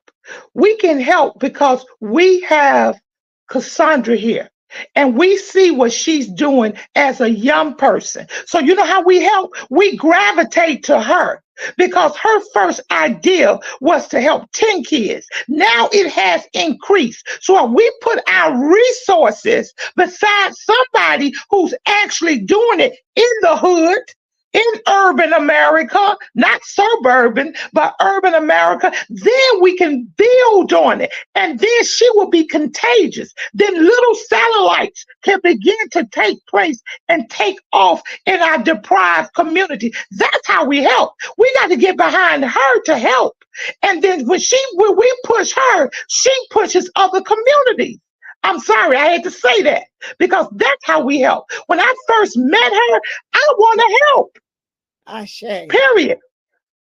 We can help because we have Cassandra here. And we see what she's doing as a young person. So you know how we help? We gravitate to her because her first idea was to help 10 kids. Now it has increased. So we put our resources beside somebody who's actually doing it in the hood, in urban America, not suburban, but urban America, then we can build on it. And then she will be contagious. Then little satellites can begin to take place and take off in our deprived community. That's how we help. We got to get behind her to help. And then when we push her, she pushes other communities. I'm sorry, I had to say that because that's how we help. When I first met her, I want to help. Period.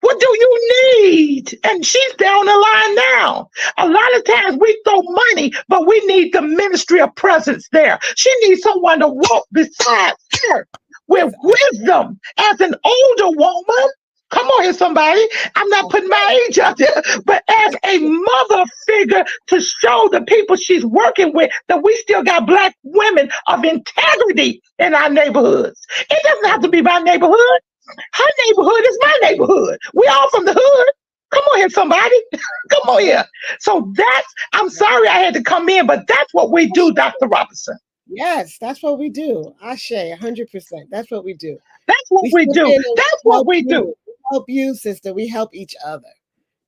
What do you need? And she's down the line now. A lot of times we throw money, but we need the ministry of presence there. She needs someone to walk beside her with wisdom as an older woman. Come on here, somebody. I'm not putting my age out there, but as a mother figure to show the people she's working with that we still got Black women of integrity in our neighborhoods. It doesn't have to be my neighborhood. Her neighborhood is my neighborhood. We all from the hood. Come on here, somebody. Come on here. So I'm sorry I had to come in, but that's what we do, Dr. Robinson. Yes, that's what we do. Ashe, 100%. That's what we do. That's what we do. That's what we do. We help you, sister. We help each other.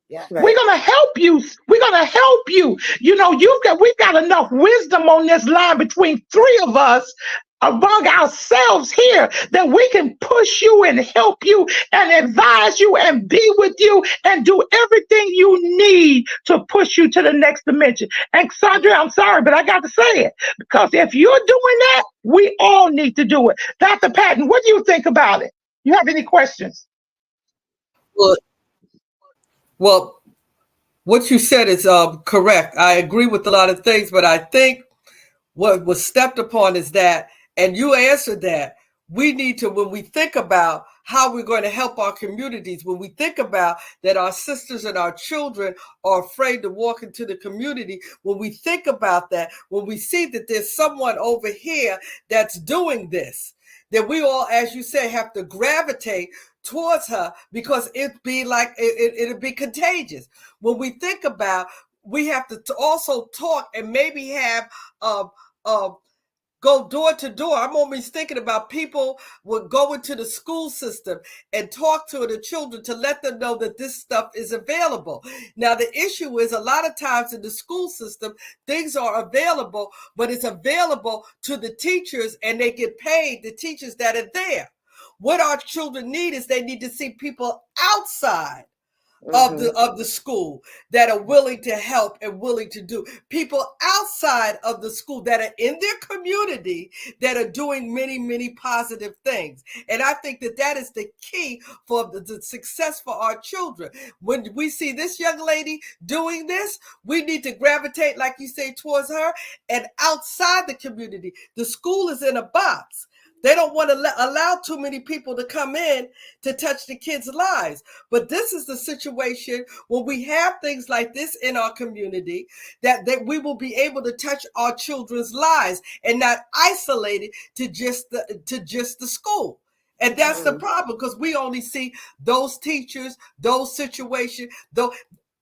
Yeah. Right. We're gonna help you. We're gonna help you. You know, we've got enough wisdom on this line between three of us among ourselves here that we can push you and help you and advise you and be with you and do everything you need to push you to the next dimension. And Sandra, I'm sorry, but I got to say it because if you're doing that, we all need to do it. Dr. Patton, what do you think about it? You have any questions? Well, what you said is correct. I agree with a lot of things, but I think what was stepped upon is that, and you answered that, we need to, when we think about how we're going to help our communities, when we think about that our sisters and our children are afraid to walk into the community, when we think about that, when we see that there's someone over here that's doing this, that we all, as you say, have to gravitate towards her because it'd be contagious. When we think about, we have to also talk and maybe have go door to door. I'm always thinking about people would go into the school system and talk to the children to let them know that this stuff is available. Now, the issue is a lot of times in the school system, things are available, but it's available to the teachers and they get paid, the teachers that are there. What our children need is they need to see people outside of the school that are willing to help and willing to do. People outside of the school that are in their community that are doing many, many positive things. And I think that that is the key for the success for our children. When we see this young lady doing this, we need to gravitate, like you say, towards her. And outside the community, the school is in a box. They don't want to allow too many people to come in to touch the kids' lives. But this is the situation situation, when we have things like this in our community, that we will be able to touch our children's lives and not isolate it to just the school. And that's the problem, because we only see those teachers, those situations, though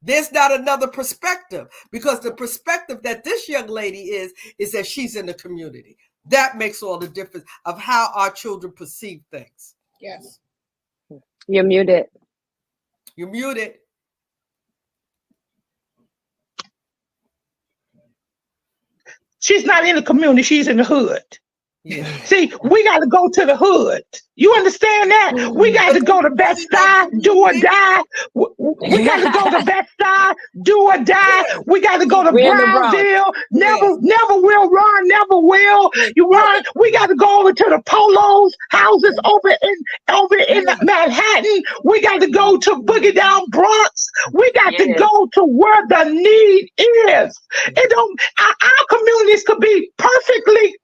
there's not another perspective, because the perspective that this young lady is that she's in the community. That makes all the difference of how our children perceive things. Yes. You're muted. You're muted. She's not in the community, she's in the hood. Yeah. See, we got to go to the hood. You understand that? We got to go to Bed-Stuy, do or die. We got to go to Bed-Stuy, do or die. We got to go to Brownsville. Never will run, never will. You run. We got to go over to the Polos houses over in Manhattan. We got to go to Boogie Down Bronx. We got to go to where the need is. Our communities could be perfectly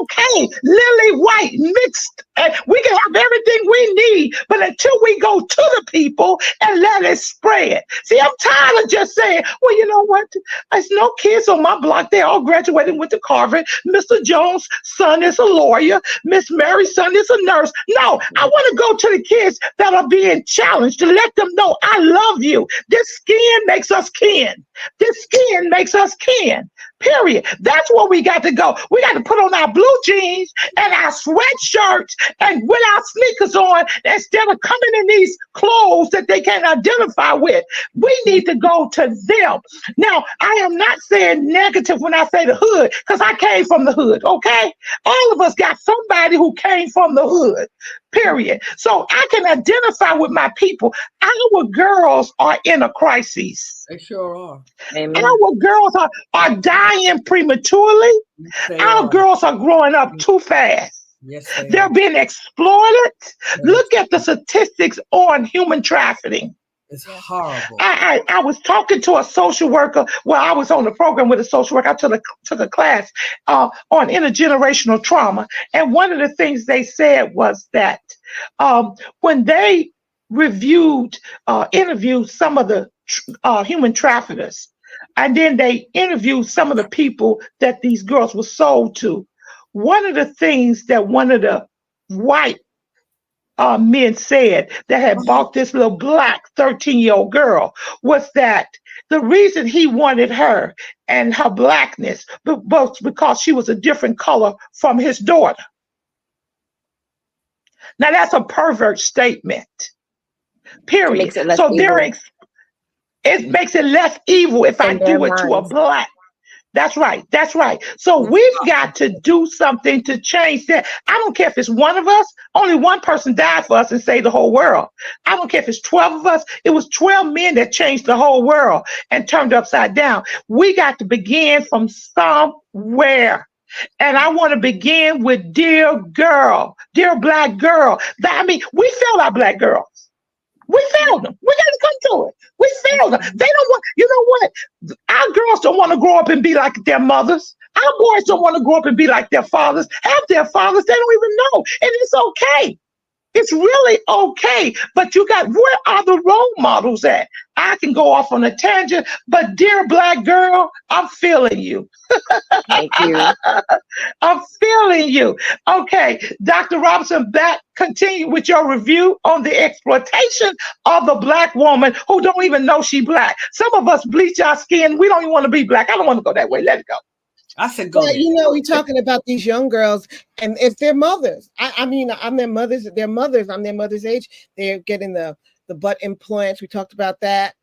okay, lily white mixed, and we can have everything we need, but until we go to the people and let it spread. See, I'm tired of just saying, well, you know what? There's no kids on my block. They all graduated and went to Harvard. Mr. Jones' son is a lawyer. Miss Mary's son is a nurse. No, I want to go to the kids that are being challenged to let them know I love you. This skin makes us kin. This skin makes us kin. Period. That's where we got to go. We got to put on our blue jeans and our sweatshirts and with our sneakers on instead of coming in these clothes that they can't identify with. We need to go to them. Now, I am not saying negative when I say the hood, because I came from the hood, okay? All of us got somebody who came from the hood. Period. So I can identify with my people. Our girls are in a crisis. They sure are. Amen. Our girls are dying prematurely. Our girls are growing up too fast. Yes, they're being exploited. Look at the statistics on human trafficking. It's horrible. I was talking to a social worker. Well, I was on the program with a social worker. I took a class on intergenerational trauma. And one of the things they said was that when they interviewed some of the human traffickers, and then they interviewed some of the people that these girls were sold to, one of the things that one of the white men said that had bought this little black 13-year-old girl was that the reason he wanted her and her blackness was because she was a different color from his daughter. Now that's a pervert statement. Period. So it makes it less evil if I do it to a black. That's right. That's right. So we've got to do something to change that. I don't care if it's one of us. Only one person died for us and saved the whole world. I don't care if it's 12 of us. It was 12 men that changed the whole world and turned upside down. We got to begin from somewhere. And I want to begin with dear girl, dear black girl. I mean, we failed our black girls. We failed them. We got to come to it. We failed them. They don't want, you know what? Our girls don't want to grow up and be like their mothers. Our boys don't want to grow up and be like their fathers. Half their fathers, they don't even know. And it's okay. It's really okay. But where are the role models at? I can go off on a tangent, but dear black girl, I'm feeling you. Thank you. I'm feeling you. Okay, Dr. Robinson, continue with your review on the exploitation of the black woman who don't even know she black. Some of us bleach our skin. We don't even want to be black. I don't want to go that way. Let it go. I said go. Well, we're talking about these young girls, and if they're mothers, I mean, I'm their mothers. They're mothers. I'm their mother's age. They're getting the butt implants. We talked about that.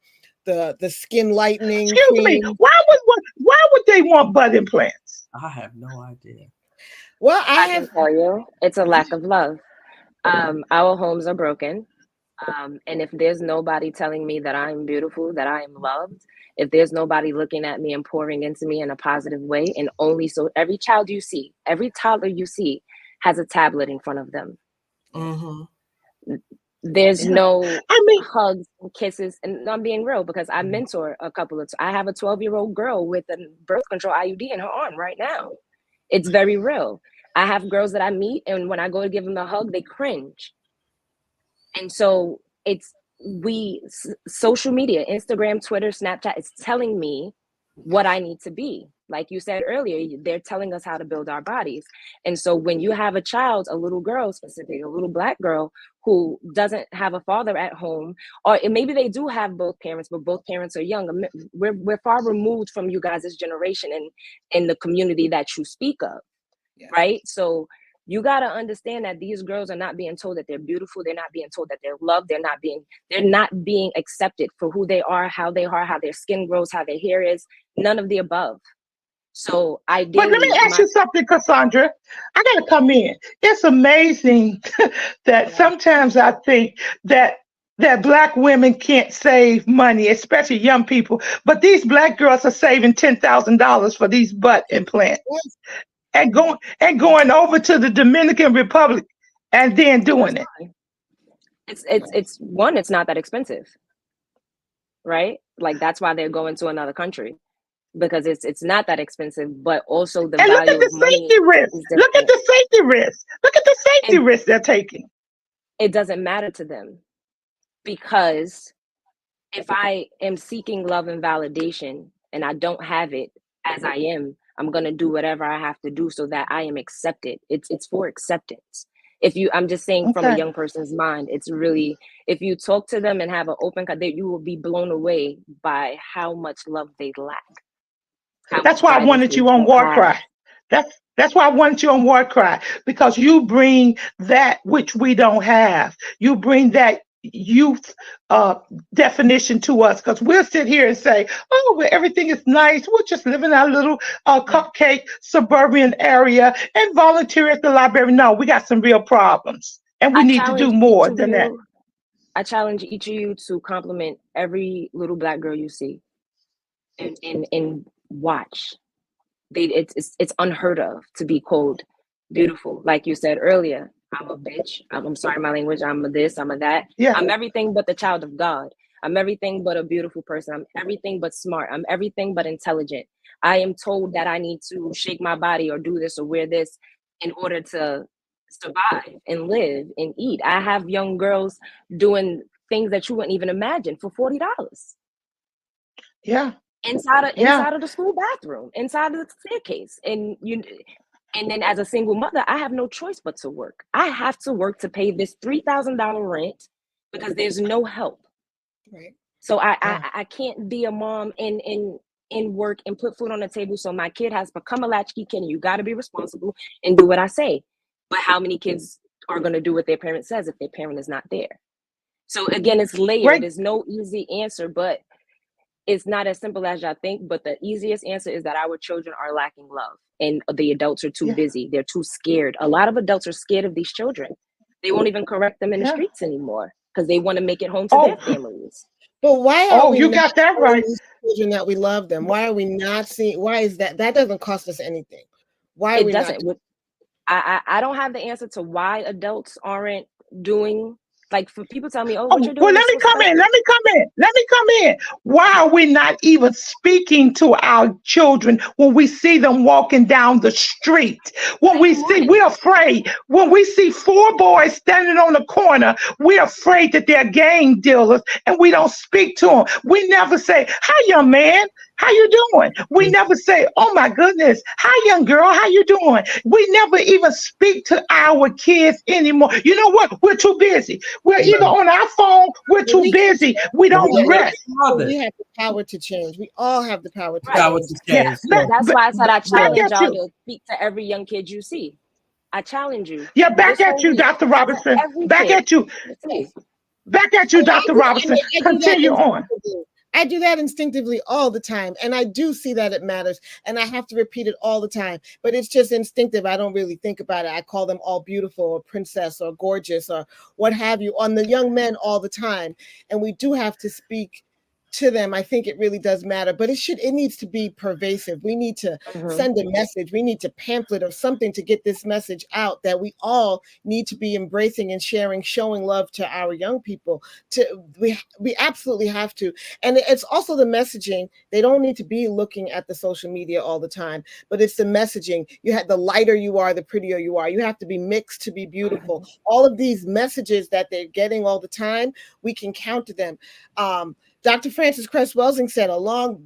The skin lightening. Excuse me. Why would they want butt implants? I have no idea. Well, I can tell you, it's a lack of love. Our homes are broken. And if there's nobody telling me that I'm beautiful, that I am loved, if there's nobody looking at me and pouring into me in a positive way, and only so every child you see, every toddler you see has a tablet in front of them. Mm-hmm. There's no hugs and kisses. And I'm being real because I mentor I have a 12-year-old girl with a birth control IUD in her arm right now. It's very real. I have girls that I meet, and when I go to give them a hug, they cringe. And so social media, Instagram, Twitter, Snapchat, is telling me what I need to be. Like you said earlier, they're telling us how to build our bodies. And so when you have a child, a little girl, specifically a little Black girl who doesn't have a father at home, or maybe they do have both parents, but both parents are young. We're far removed from you guys' generation and in the community that you speak of, right? So you got to understand that these girls are not being told that they're beautiful. They're not being told that they're loved. They're not being accepted for who they are, how their skin grows, how their hair is, none of the above. So ideally, but let me ask you something, Cassandra. I got to come in. It's amazing that sometimes I think that Black women can't save money, especially young people. But these Black girls are saving $10,000 for these butt implants and going over to the Dominican Republic and then doing it. It's not that expensive, right? Like that's why they're going to another country, because it's not that expensive, but also the value look at the safety risk. Look at the safety risk. Look at the safety risk they're taking. It doesn't matter to them, because if I am seeking love and validation and I don't have it as I am, I'm going to do whatever I have to do so that I am accepted. It's for acceptance. I'm just saying from a young person's mind, it's really, if you talk to them and have an open, you will be blown away by how much love they lack. That's why I wanted you on War Cry. That's why I wanted you on War Cry, because you bring that which we don't have. You bring that youth definition to us, because we'll sit here and say, oh, well, everything is nice. We'll just live in our little cupcake suburban area and volunteer at the library. No, we got some real problems, and we need to do more than that. I challenge each of you to compliment every little Black girl you see and watch. It's unheard of to be called beautiful. Like you said earlier, I'm a bitch. I'm sorry, my language. I'm a this, I'm a that. Yeah. I'm everything but the child of God. I'm everything but a beautiful person. I'm everything but smart. I'm everything but intelligent. I am told that I need to shake my body or do this or wear this in order to survive and live and eat. I have young girls doing things that you wouldn't even imagine for $40. Yeah. Inside of the school bathroom, inside of the staircase. And then as a single mother, I have no choice but to work. I have to work to pay this $3,000 rent because there's no help. Right. So I can't be a mom in work and put food on the table. So my kid has become a latchkey kid, and you got to be responsible and do what I say. But how many kids are going to do what their parent says if their parent is not there? So again, it's layered. Right. There's no easy answer, but it's not as simple as y'all think. But the easiest answer is that our children are lacking love, and the adults are too busy. They're too scared. A lot of adults are scared of these children. They won't even correct them in the streets anymore because they want to make it home to their families. But why are we you got that right? Children that we love them. Why are we not seeing? Why is that? That doesn't cost us anything. Why are we not? I don't have the answer to why adults aren't doing. Like, for people tell me, what you're doing. Well, let me come in. Why are we not even speaking to our children when we see them walking down the street? We're afraid. When we see 4 boys standing on the corner, we're afraid that they're gang dealers, and we don't speak to them. We never say, hi, young man. How you doing? We never say, oh my goodness, hi young girl, how you doing? We never even speak to our kids anymore. You know what? We're too busy. We're either on our phone, we're too busy. We don't rest. We have the power to change. We all have the power to change. Yeah. That's why I said I challenge y'all to speak to every young kid you see. I challenge you. Yeah, back at you, Dr. Robinson. Back at you. Back at you, Dr. Robinson. Continue on. I do that instinctively all the time. And I do see that it matters. And I have to repeat it all the time. But it's just instinctive. I don't really think about it. I call them all beautiful or princess or gorgeous or what have you on the young men all the time. And we do have to speak to them, I think it really does matter, but it needs to be pervasive. We need to send a message. We need to pamphlet or something to get this message out that we all need to be embracing and sharing, showing love to our young people. We absolutely have to. And it's also the messaging. They don't need to be looking at the social media all the time, but it's the messaging. You have, the lighter you are, the prettier you are. You have to be mixed to be beautiful. All of these messages that they're getting all the time, we can counter them. Dr. Frances Cress Welsing said a long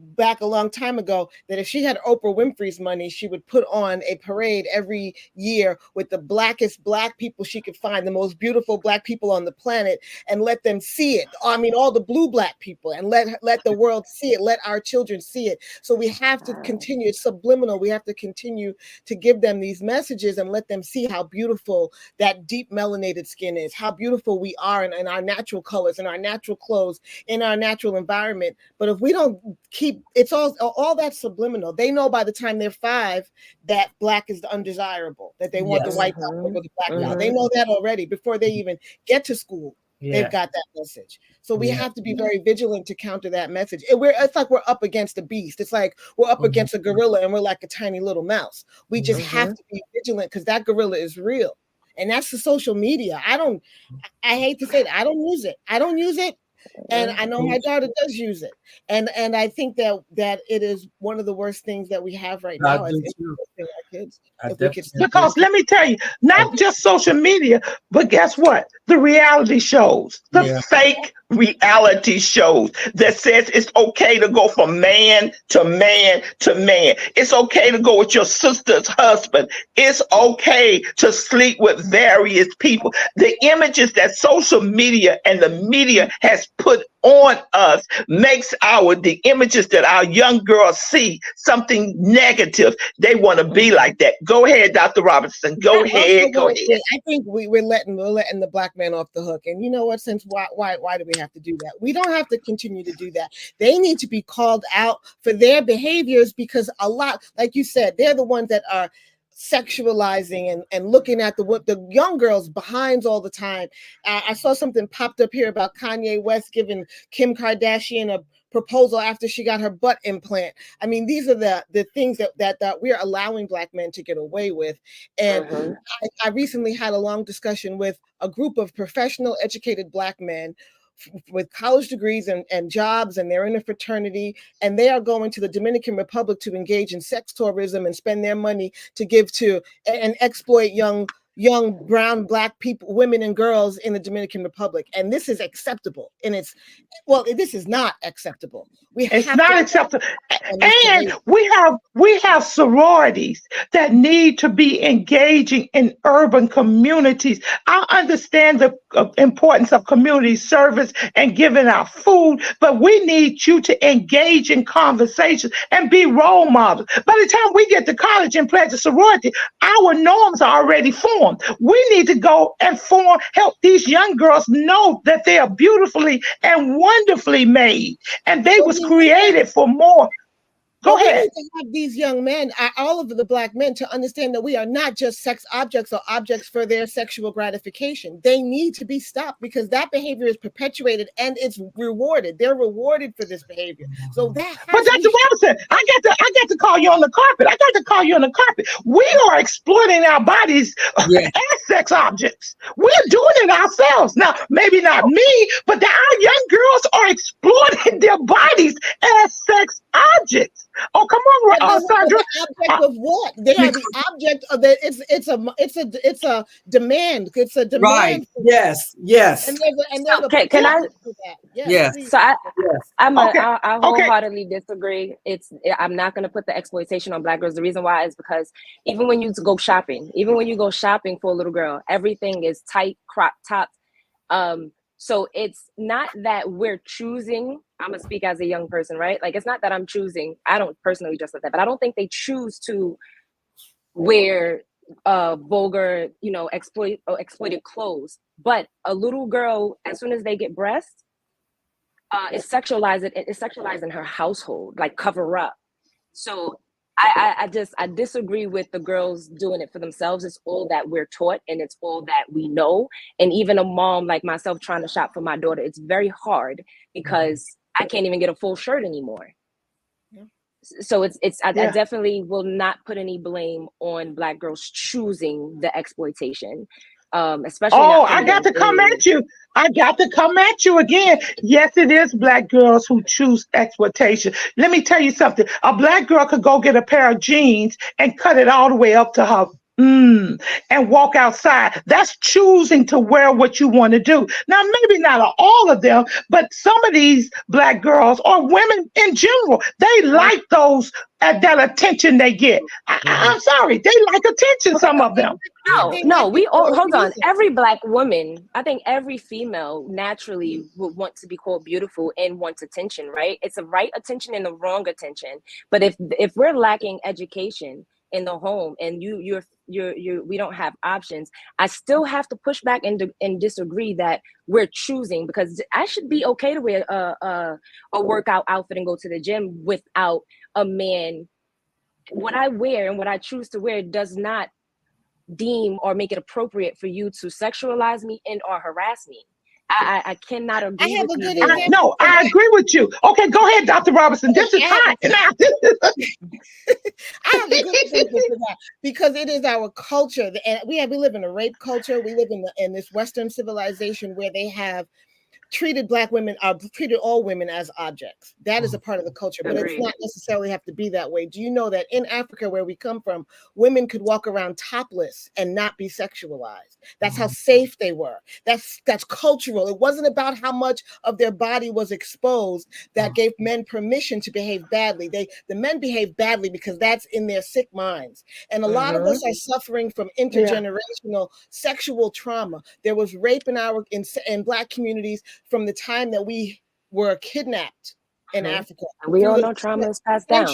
time ago that if she had Oprah Winfrey's money, she would put on a parade every year with the blackest Black people she could find, the most beautiful Black people on the planet, and let them see it. I mean, all the blue Black people, and let the world see it, let our children see it. So we have to continue, it's subliminal. We have to continue to give them these messages and let them see how beautiful that deep melanated skin is, how beautiful we are in our natural colors, in our natural clothes, in our natural environment. But if we don't keep, it's all that subliminal. They know by the time they're 5 that Black is the undesirable, that they want the white guy over the Black guy. They know that already before they even get to school. They've got that message. So we have to be very vigilant to counter that message. It's like we're up against a beast. It's like we're up against a gorilla and we're like a tiny little mouse. We just have to be vigilant because that gorilla is real. And that's the social media. I hate to say that. I don't use it. And I know my daughter does use it. And I think that it is one of the worst things that we have right now as our kids. Because let me tell you, not just social media, but guess what? The reality shows, the fake reality shows that says it's okay to go from man to man to man. It's okay to go with your sister's husband. It's okay to sleep with various people. The images that social media and the media has put on us makes the images that our young girls see something negative. They want to be like that. Go ahead, Dr. Robinson. Go ahead. I think we're letting the Black man off the hook. And you know what? Since why do we have to do that? We don't have to continue to do that. They need to be called out for their behaviors because a lot, like you said, they're the ones that are sexualizing and looking at the young girls behinds all the time. I saw something popped up here about Kanye West giving Kim Kardashian a proposal after she got her butt implant. I mean, these are the things that we're allowing Black men to get away with. And I recently had a long discussion with a group of professional, educated Black men with college degrees and jobs, and they're in a fraternity, and they are going to the Dominican Republic to engage in sex tourism and spend their money to give to and exploit young brown Black people, women and girls in the Dominican Republic. And this is acceptable. And this is not acceptable. It's not acceptable. And we have sororities that need to be engaging in urban communities. I understand the importance of community service and giving out food, but we need you to engage in conversations and be role models. By the time we get to college and pledge a sorority, our norms are already formed. We need to go and help these young girls know that they are beautifully and wonderfully made, and they was created for more. Go ahead. We need to have these young men, all of the Black men, to understand that we are not just sex objects or objects for their sexual gratification. They need to be stopped because that behavior is perpetuated and it's rewarded. They're rewarded for this behavior. So that. But Dr. Robinson, I got to call you on the carpet. I got to call you on the carpet. We are exploiting our bodies as sex objects. We're doing it ourselves. Now, maybe not me, but our young girls are exploiting their bodies as sex objects. Oh, come on, Sandra. The object of what? They are the object of the. It's a demand. It's a demand. Right. Yes. And okay. Can I? Yes. So I wholeheartedly disagree. I'm not going to put the exploitation on Black girls. The reason why is because even when you go shopping for a little girl, everything is tight, crop tops. So it's not that we're choosing. I'm gonna speak as a young person, right? Like, it's not that I'm choosing. I don't personally dress like that, but I don't think they choose to wear vulgar, exploited clothes. But a little girl, as soon as they get breasts, it's sexualizing her household, like cover up. So I disagree with the girls doing it for themselves. It's all that we're taught and it's all that we know. And even a mom like myself trying to shop for my daughter, it's very hard because I can't even get a full shirt anymore. So I definitely will not put any blame on Black girls choosing the exploitation, especially. I got to come at you. I got to come at you again. Yes, it is Black girls who choose exploitation. Let me tell you something. A Black girl could go get a pair of jeans and cut it all the way up to her and walk outside. That's choosing to wear what you want to do. Now, maybe not all of them, but some of these Black girls or women in general, they like those that attention they get. I'm sorry, they like attention. Some of them. No, we all, hold on. Every Black woman, I think every female naturally would want to be called beautiful and wants attention, right? It's a right attention and a wrong attention. But if we're lacking education in the home and we don't have options, I still have to push back and disagree that we're choosing, because I should be okay to wear a workout outfit and go to the gym without a man. What I wear and what I choose to wear does not deem or make it appropriate for you to sexualize me and or harass me. I cannot agree I have with a good you. example. No, I agree with you. Okay, go ahead, Dr. Robinson. This is hot. I have a good example for that, because it is our culture, and we live in a rape culture. We live in this Western civilization where they have treated Black women, treated all women as objects. That is a part of the culture, but it's not necessarily have to be that way. Do you know that in Africa, where we come from, women could walk around topless and not be sexualized? That's how safe they were. That's cultural. It wasn't about how much of their body was exposed that gave men permission to behave badly. The men behave badly because that's in their sick minds. And a lot of us are suffering from intergenerational sexual trauma. There was rape in Black communities from the time that we were kidnapped in Africa. We all know trauma is passed down.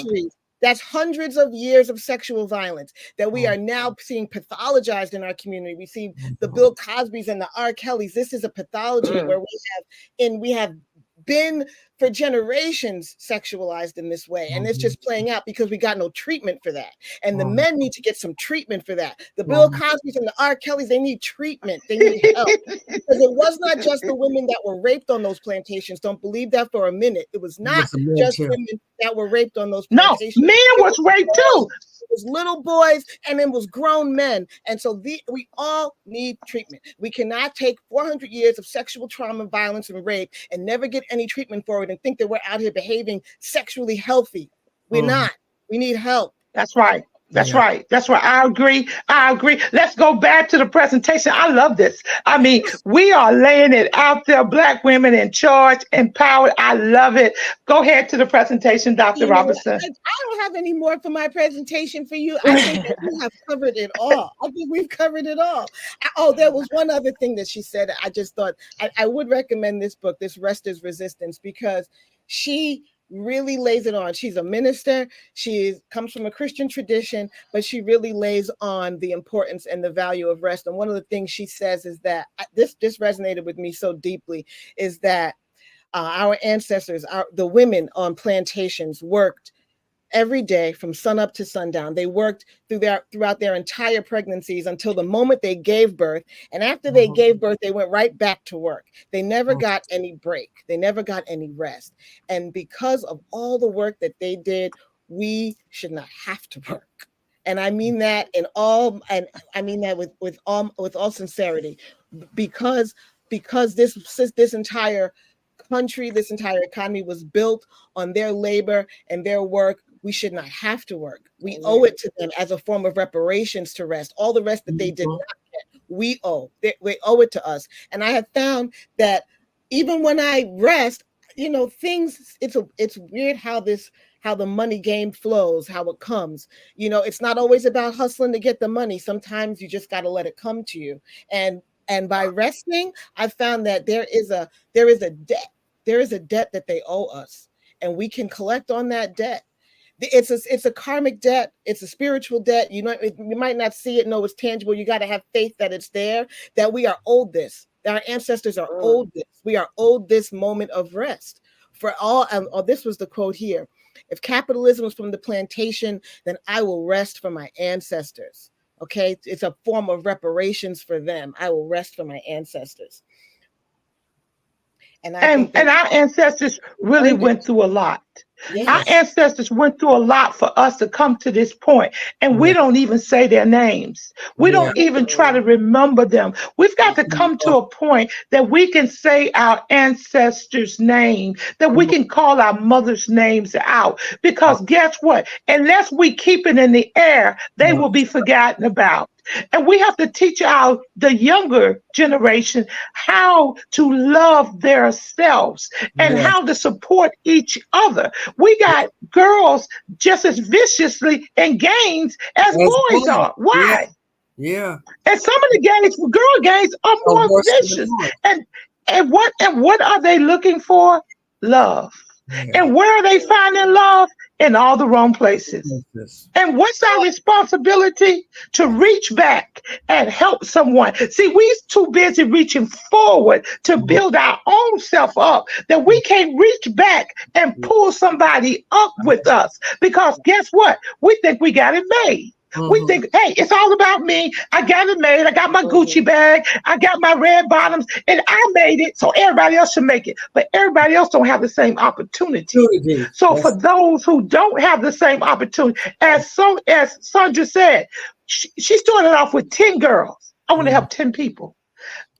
That's hundreds of years of sexual violence that we are now seeing pathologized in our community. We see the Bill Cosbys and the R. Kellys. This is a pathology where we have been for generations sexualized in this way, and it's just playing out because we got no treatment for that. And the men need to get some treatment for that. The Bill Cosbys and the R. Kellys, they need treatment. They need help, because it was not just the women that were raped on those plantations. Don't believe that for a minute. It was not just women that were raped on those plantations. No, men was raped too. It was little boys and it was grown men. And so we all need treatment. We cannot take 400 years of sexual trauma, violence, and rape and never get any treatment for it and think that we're out here behaving sexually healthy. We're not. We need help. That's right. That's right. That's right. I agree. Let's go back to the presentation. I love this. I mean, we are laying it out there. Black women in charge, empowered. I love it. Go ahead to the presentation, Dr. Robinson. I don't have any more for my presentation for you. I think that we have covered it all. I think we've covered it all. There was one other thing that she said. I just thought I would recommend this book, This Rest is Resistance, because she really lays it on. She's a minister. She comes from a Christian tradition, but she really lays on the importance and the value of rest. And one of the things she says is that this resonated with me so deeply, is that our ancestors, the women on plantations, worked every day from sunup to sundown. They worked throughout their entire pregnancies until the moment they gave birth. And after they gave birth, they went right back to work. They never got any break. They never got any rest. And because of all the work that they did, we should not have to work. And I mean that with all sincerity, because this entire country, this entire economy was built on their labor and their work. We should not have to work. We owe it to them as a form of reparations to rest. All the rest that they did not get, we owe it to us. And I have found that even when I rest, it's weird how the money game flows, how it comes. It's not always about hustling to get the money. Sometimes you just got to let it come to you. And by resting, I found that there is a debt. There is a debt that they owe us, and we can collect on that debt. It's a karmic debt. It's a spiritual debt. You might not see it, know it's tangible. You got to have faith that it's there, that we are owed this. That our ancestors are owed this. We are owed this moment of rest. For all, this was the quote here. If capitalism was from the plantation, then I will rest for my ancestors. Okay, it's a form of reparations for them. I will rest for my ancestors. And I And think that our ancestors really went through a lot. Our yes, ancestors went through a lot for us to come to this point, and we don't even say their names. We Yeah. don't even try to remember them. We've got to come to a point that we can say our ancestors' name, that we can call our mother's names out. Because guess what? Unless we keep it in the air, they will be forgotten about. And we have to teach the younger generation how to love themselves and Yes. how to support each other. We got girls just as viciously in gangs as That's boys good. are. Why? Yeah. And some of the gangs, girl gangs, are more Worse than the vicious. boys. And what are they looking for? Love. Yeah. And where are they finding love? In all the wrong places. Yes. And what's our responsibility? To reach back and help someone. See, we're too busy reaching forward to build our own self up that we can't reach back and pull somebody up with us. Because guess what? We think we got it made. We think, hey, it's all about me. I got it made. I got my Gucci bag. I got my red bottoms, and I made it. So everybody else should make it. But everybody else don't have the same opportunity. So for those who don't have the same opportunity, as Sandra said, she started off with 10 girls. I want to help 10 people.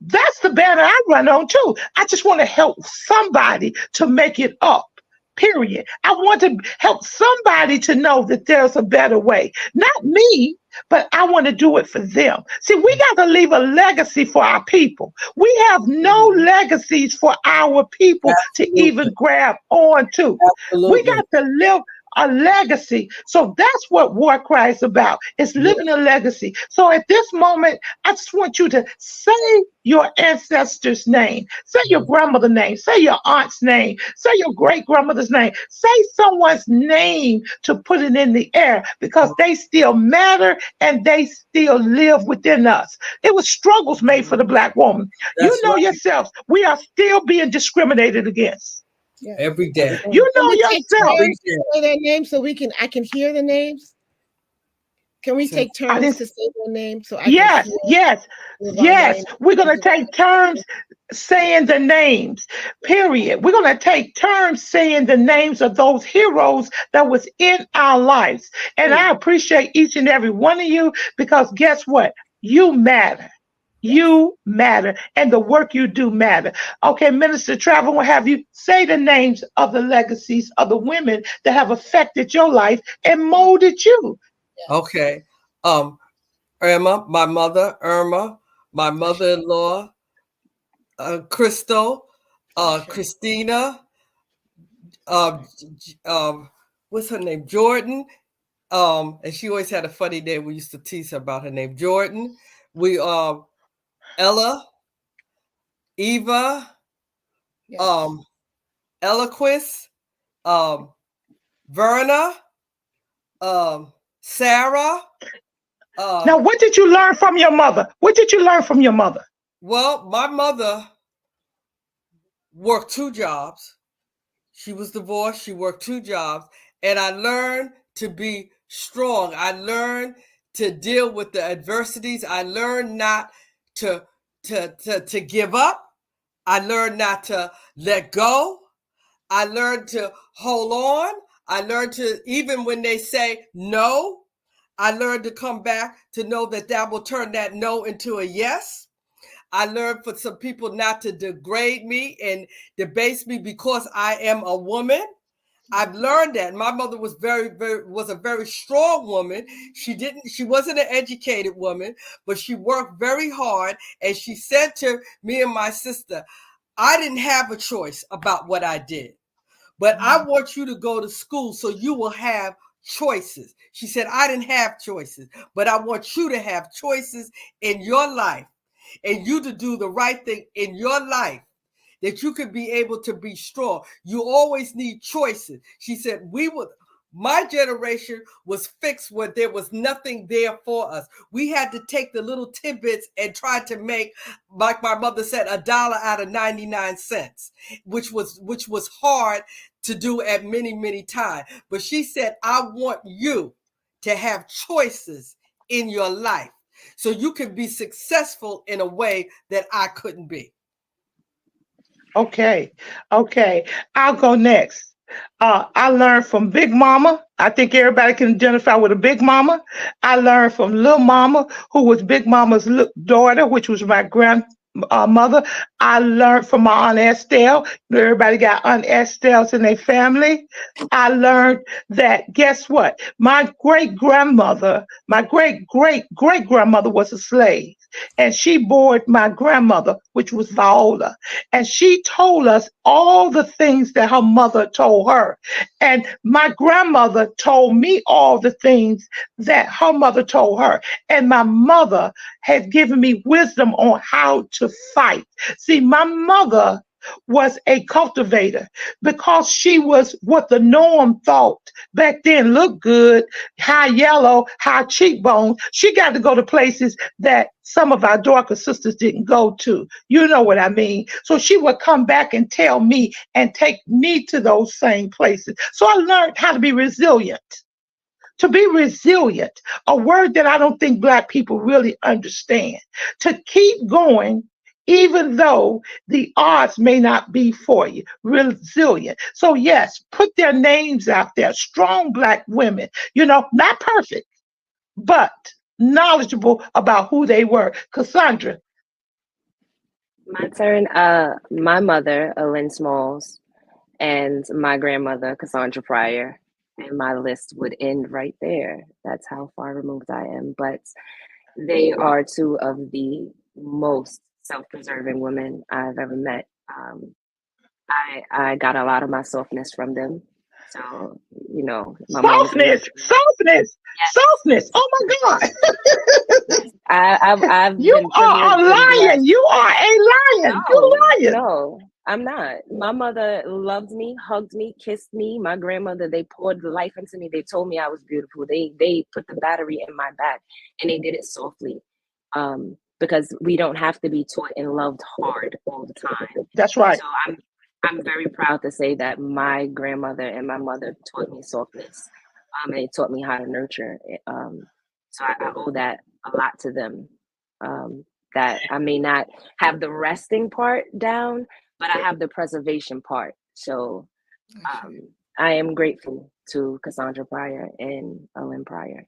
That's the banner I run on too. I just want to help somebody to make it up. Period. I want to help somebody to know that there's a better way. Not me, but I want to do it for them. See, we got to leave a legacy for our people. We have no legacies for our people to even grab onto. We got to live a legacy. So that's what War Cry is about. It's living a legacy. So at this moment, I just want you to say your ancestor's name. Say your grandmother's name. Say your aunt's name. Say your great grandmother's name. Say someone's name to put it in the air because they still matter and they still live within us. It was struggles made for the Black woman. You know yourselves, we are still being discriminated against. Every day. You know yourself. Say their names so I can hear the names. Can we take turns to say their names so I yes, can yes, yes. We're gonna take turns saying the names. Period. We're gonna take turns saying the names of those heroes that was in our lives. And I appreciate each and every one of you because guess what? You matter. You matter, and the work you do matter. Okay, Minister Travel will have you say the names of the legacies of the women that have affected your life and molded you. Okay. Irma, my mother, my mother-in-law, Crystal, Christina, what's her name? Jordan. And she always had a funny name. We used to tease her about her name, Jordan. We Ella, Eva, Eloquist, Verna, Sarah. Now, what did you learn from your mother? What did you learn from your mother? Well, my mother worked 2 jobs. She was divorced. She worked 2 jobs. And I learned to be strong. I learned to deal with the adversities. I learned not to give up. I learned not to let go. I learned to hold on. I learned to, even when they say no, I learned to come back to know that will turn that no into a yes. I learned for some people not to degrade me and debase me because I am a woman. I've learned that. My mother was was a very strong woman. She wasn't an educated woman, but she worked very hard. And she said to me and my sister, I didn't have a choice about what I did, but I want you to go to school so you will have choices. She said, I didn't have choices, but I want you to have choices in your life and you to do the right thing in your life, that you could be able to be strong. You always need choices. She said, my generation was fixed where there was nothing there for us. We had to take the little tidbits and try to make, like my mother said, $1 out of 99 cents, which was hard to do at many, many times. But she said, I want you to have choices in your life so you can be successful in a way that I couldn't be. Okay. Okay. I'll go next. I learned from Big Mama. I think everybody can identify with a Big Mama. I learned from Little Mama, who was Big Mama's daughter, which was my grandmother. Mother. I learned from my Aunt Estelle. Everybody got Aunt Estelle's in their family. I learned that, guess what? My great grandmother, my great great great grandmother was a slave. And she bore my grandmother, which was Viola. And she told us all the things that her mother told her. And my grandmother told me all the things that her mother told her. And my mother has given me wisdom on how to fight. See, my mother was a cultivator because she was what the norm thought back then looked good, high yellow, high cheekbones. She got to go to places that some of our darker sisters didn't go to. You know what I mean? So she would come back and tell me and take me to those same places. So I learned how to be resilient. To be resilient, a word that I don't think Black people really understand. To keep going even though the odds may not be for you. Resilient. So yes, put their names out there. Strong Black women, not perfect, but knowledgeable about who they were. Cassandra. My turn. My mother, Lynn Smalls, and my grandmother, Cassandra Pryor. And my list would end right there. That's how far removed I am. But they are two of the most self-preserving women I've ever met. I got a lot of my softness from them. So, my mom's softness. Oh my God. I've you are a lion. You are a lion. You're lying. No, I'm not. My mother loved me, hugged me, kissed me. My grandmother, they poured life into me. They told me I was beautiful. They put the battery in my back, and they did it softly. Because we don't have to be taught and loved hard all the time. That's right. So I'm very proud to say that my grandmother and my mother taught me softness. And they taught me how to nurture. So I owe that a lot to them. That I may not have the resting part down, but I have the preservation part. So I am grateful to Cassandra Pryor and Lynn Pryor.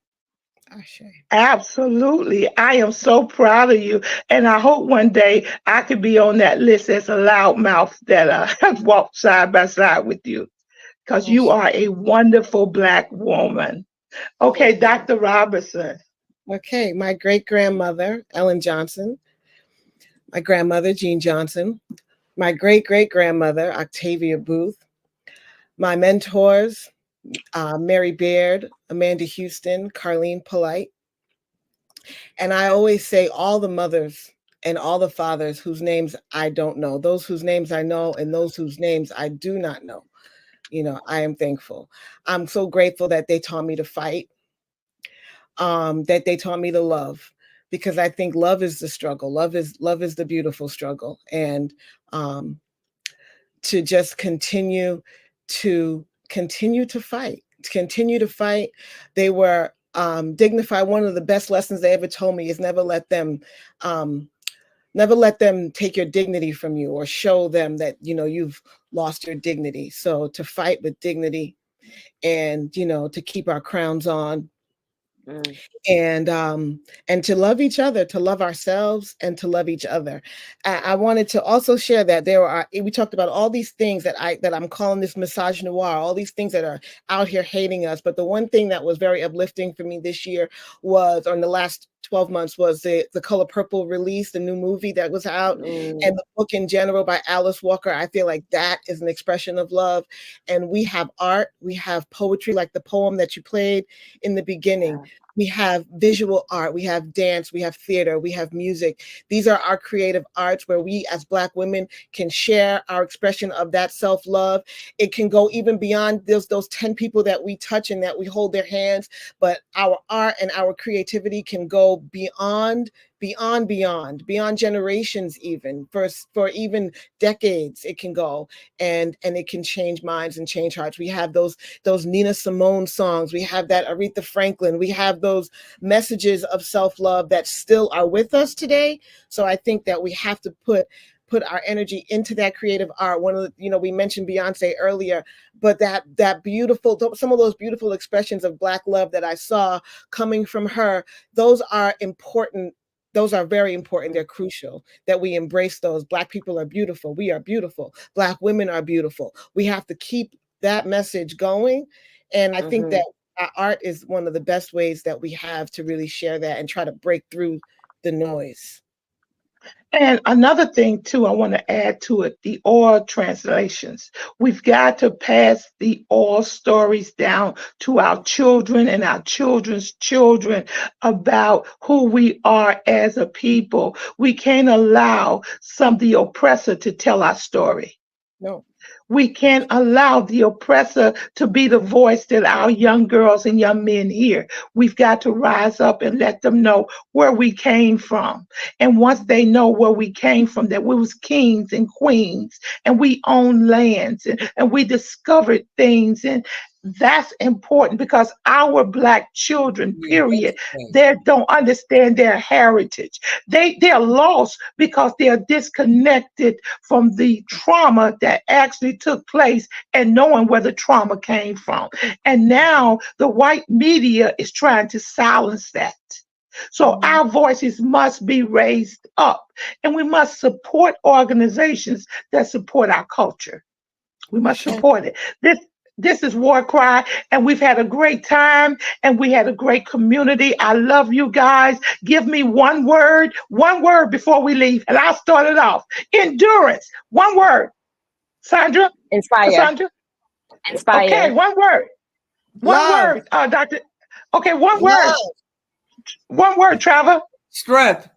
Absolutely. I am so proud of you. And I hope one day I could be on that list as a loudmouth that walked side by side with you, because you are a wonderful Black woman. Okay, Dr. Robertson. Okay, my great grandmother, Ellen Johnson. My grandmother, Jean Johnson. My great great grandmother, Octavia Booth. My mentors, Mary Baird, Amanda Houston, Carlene Polite. And I always say all the mothers and all the fathers whose names I don't know, those whose names I know and those whose names I do not know. I am thankful. I'm so grateful that they taught me to fight, that they taught me to love, because I think love is the struggle. Love is the beautiful struggle. And to just continue to fight. They were dignified. One of the best lessons they ever told me is never let them take your dignity from you or show them that you've lost your dignity. So to fight with dignity, and to keep our crowns on, and to love each other, to love ourselves, and to love each other. I wanted to also share that we talked about all these things that I'm calling this misogynoir, all these things that are out here hating us. But the one thing that was very uplifting for me this year or in the last 12 months, was the Color Purple release, the new movie that was out, and the book in general by Alice Walker. I feel like that is an expression of love. And we have art, we have poetry, like the poem that you played in the beginning. Yeah. We have visual art, we have dance, we have theater, we have music. These are our creative arts where we as Black women can share our expression of that self-love. It can go even beyond those 10 people that we touch and that we hold their hands, but our art and our creativity can go beyond generations, even for even decades. It can go and it can change minds and change hearts. We have those Nina Simone songs, we have that Aretha Franklin, we have those messages of self-love that still are with us today. So I think that we have to put put our energy into that creative art. One of the, you know, we mentioned Beyonce earlier, but that beautiful, some of those beautiful expressions of Black love that I saw coming from her, those are important. Those are very important. They're crucial that we embrace those. Black people are beautiful. We are beautiful. Black women are beautiful. We have to keep that message going. And I think that our art is one of the best ways that we have to really share that and try to break through the noise. And another thing too, I want to add to it, the oral translations. We've got to pass the oral stories down to our children and our children's children about who we are as a people. We can't allow the oppressor to tell our story. No. We can't allow the oppressor to be the voice that our young girls and young men hear. We've got to rise up and let them know where we came from. And once they know where we came from, that we was kings and queens and we owned lands and we discovered things, and that's important because our Black children, period, they don't understand their heritage. They're lost because they're disconnected from the trauma that actually took place and knowing where the trauma came from. And now the white media is trying to silence that. So our voices must be raised up, and we must support organizations that support our culture. We must support it. This is War Cry, and we've had a great time, and we had a great community. I love you guys. Give me one word before we leave, and I'll start it off. Endurance. One word. Sandra? Inspire. Sandra? Inspire. Okay, one word. One word, Doctor. Okay, one word. One word, Trevor. Strength.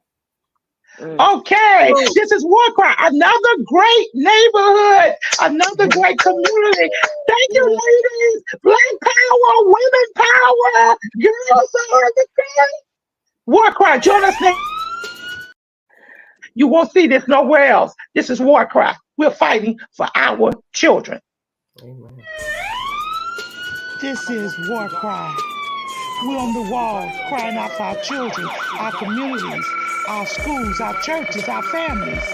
Okay, this is War Cry, another great neighborhood, another great community. Thank you, ladies. Black power, women power, girls are the same. War Cry, join us next. You won't see this nowhere else. This is War Cry. We're fighting for our children. Amen. This is War Cry. We're on the wall crying out for our children, our communities, our schools, our churches, our families.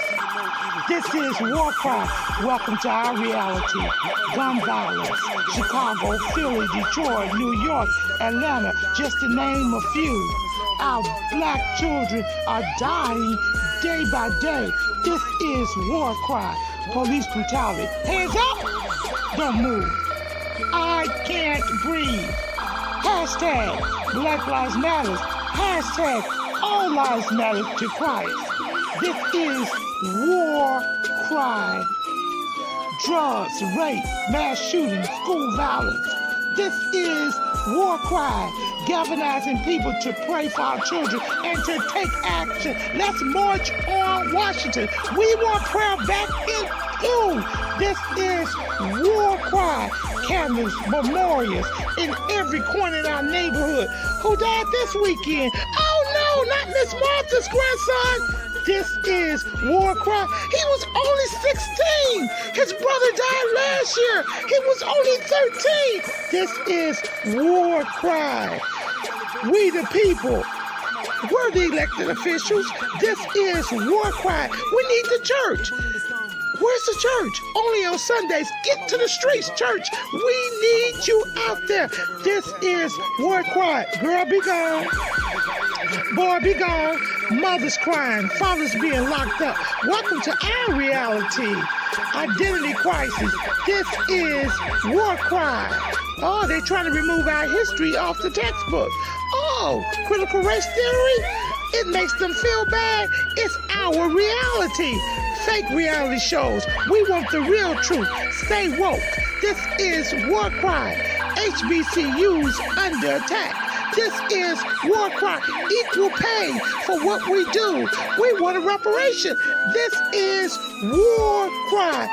This is War Cry. Welcome to our reality. Gun violence, Chicago, Philly, Detroit, New York, Atlanta, just to name a few. Our Black children are dying day by day. This is War Cry. Police brutality. Hands up! Don't move. I can't breathe. Hashtag Black Lives Matter. Hashtag All Lives Matter to Christ. This is War Cry. Drugs, rape, mass shootings, school violence. This is War Cry. Galvanizing people to pray for our children and to take action. Let's march on Washington. We want prayer back in you. This is War Cry. Candles, memorials in every corner in our neighborhood. Who died this weekend? Oh no, not Miss Martha's grandson. This is War Cry. He was only 16. His brother died last year. He was only 13. This is War Cry. We the people. We're the elected officials. This is War Cry. We need the church. Where's the church? Only on Sundays. Get to the streets, church. We need you out there. This is War Cry. Girl, be gone. Boy, be gone. Mothers crying. Fathers being locked up. Welcome to our reality. Identity crisis. This is War Cry. Oh, they're trying to remove our history off the textbook. Oh, critical race theory? It makes them feel bad. It's our reality. Fake reality shows. We want the real truth. Stay woke. This is War Cry. HBCUs under attack. This is War Cry. Equal pay for what we do. We want a reparation. This is War Cry.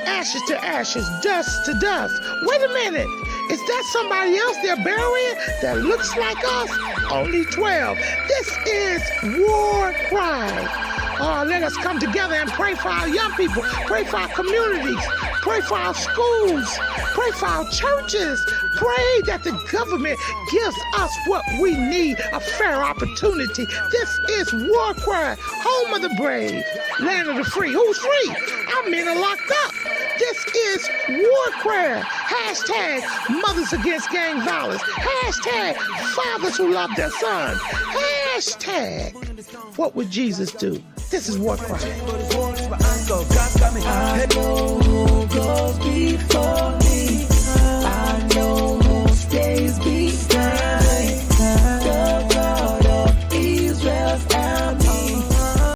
Ashes to ashes, dust to dust. Wait a minute. Is that somebody else they're burying that looks like us? Only 12. This is War Cry. Let us come together and pray for our young people, pray for our communities, pray for our schools, pray for our churches, pray that the government gives us what we need, a fair opportunity. This is War Cry, home of the brave, land of the free. Who's free? Our men are locked up. This is War Cry. Hashtag mothers against gang violence. Hashtag fathers who love their sons. Hashtag what would Jesus do? This is War Cry.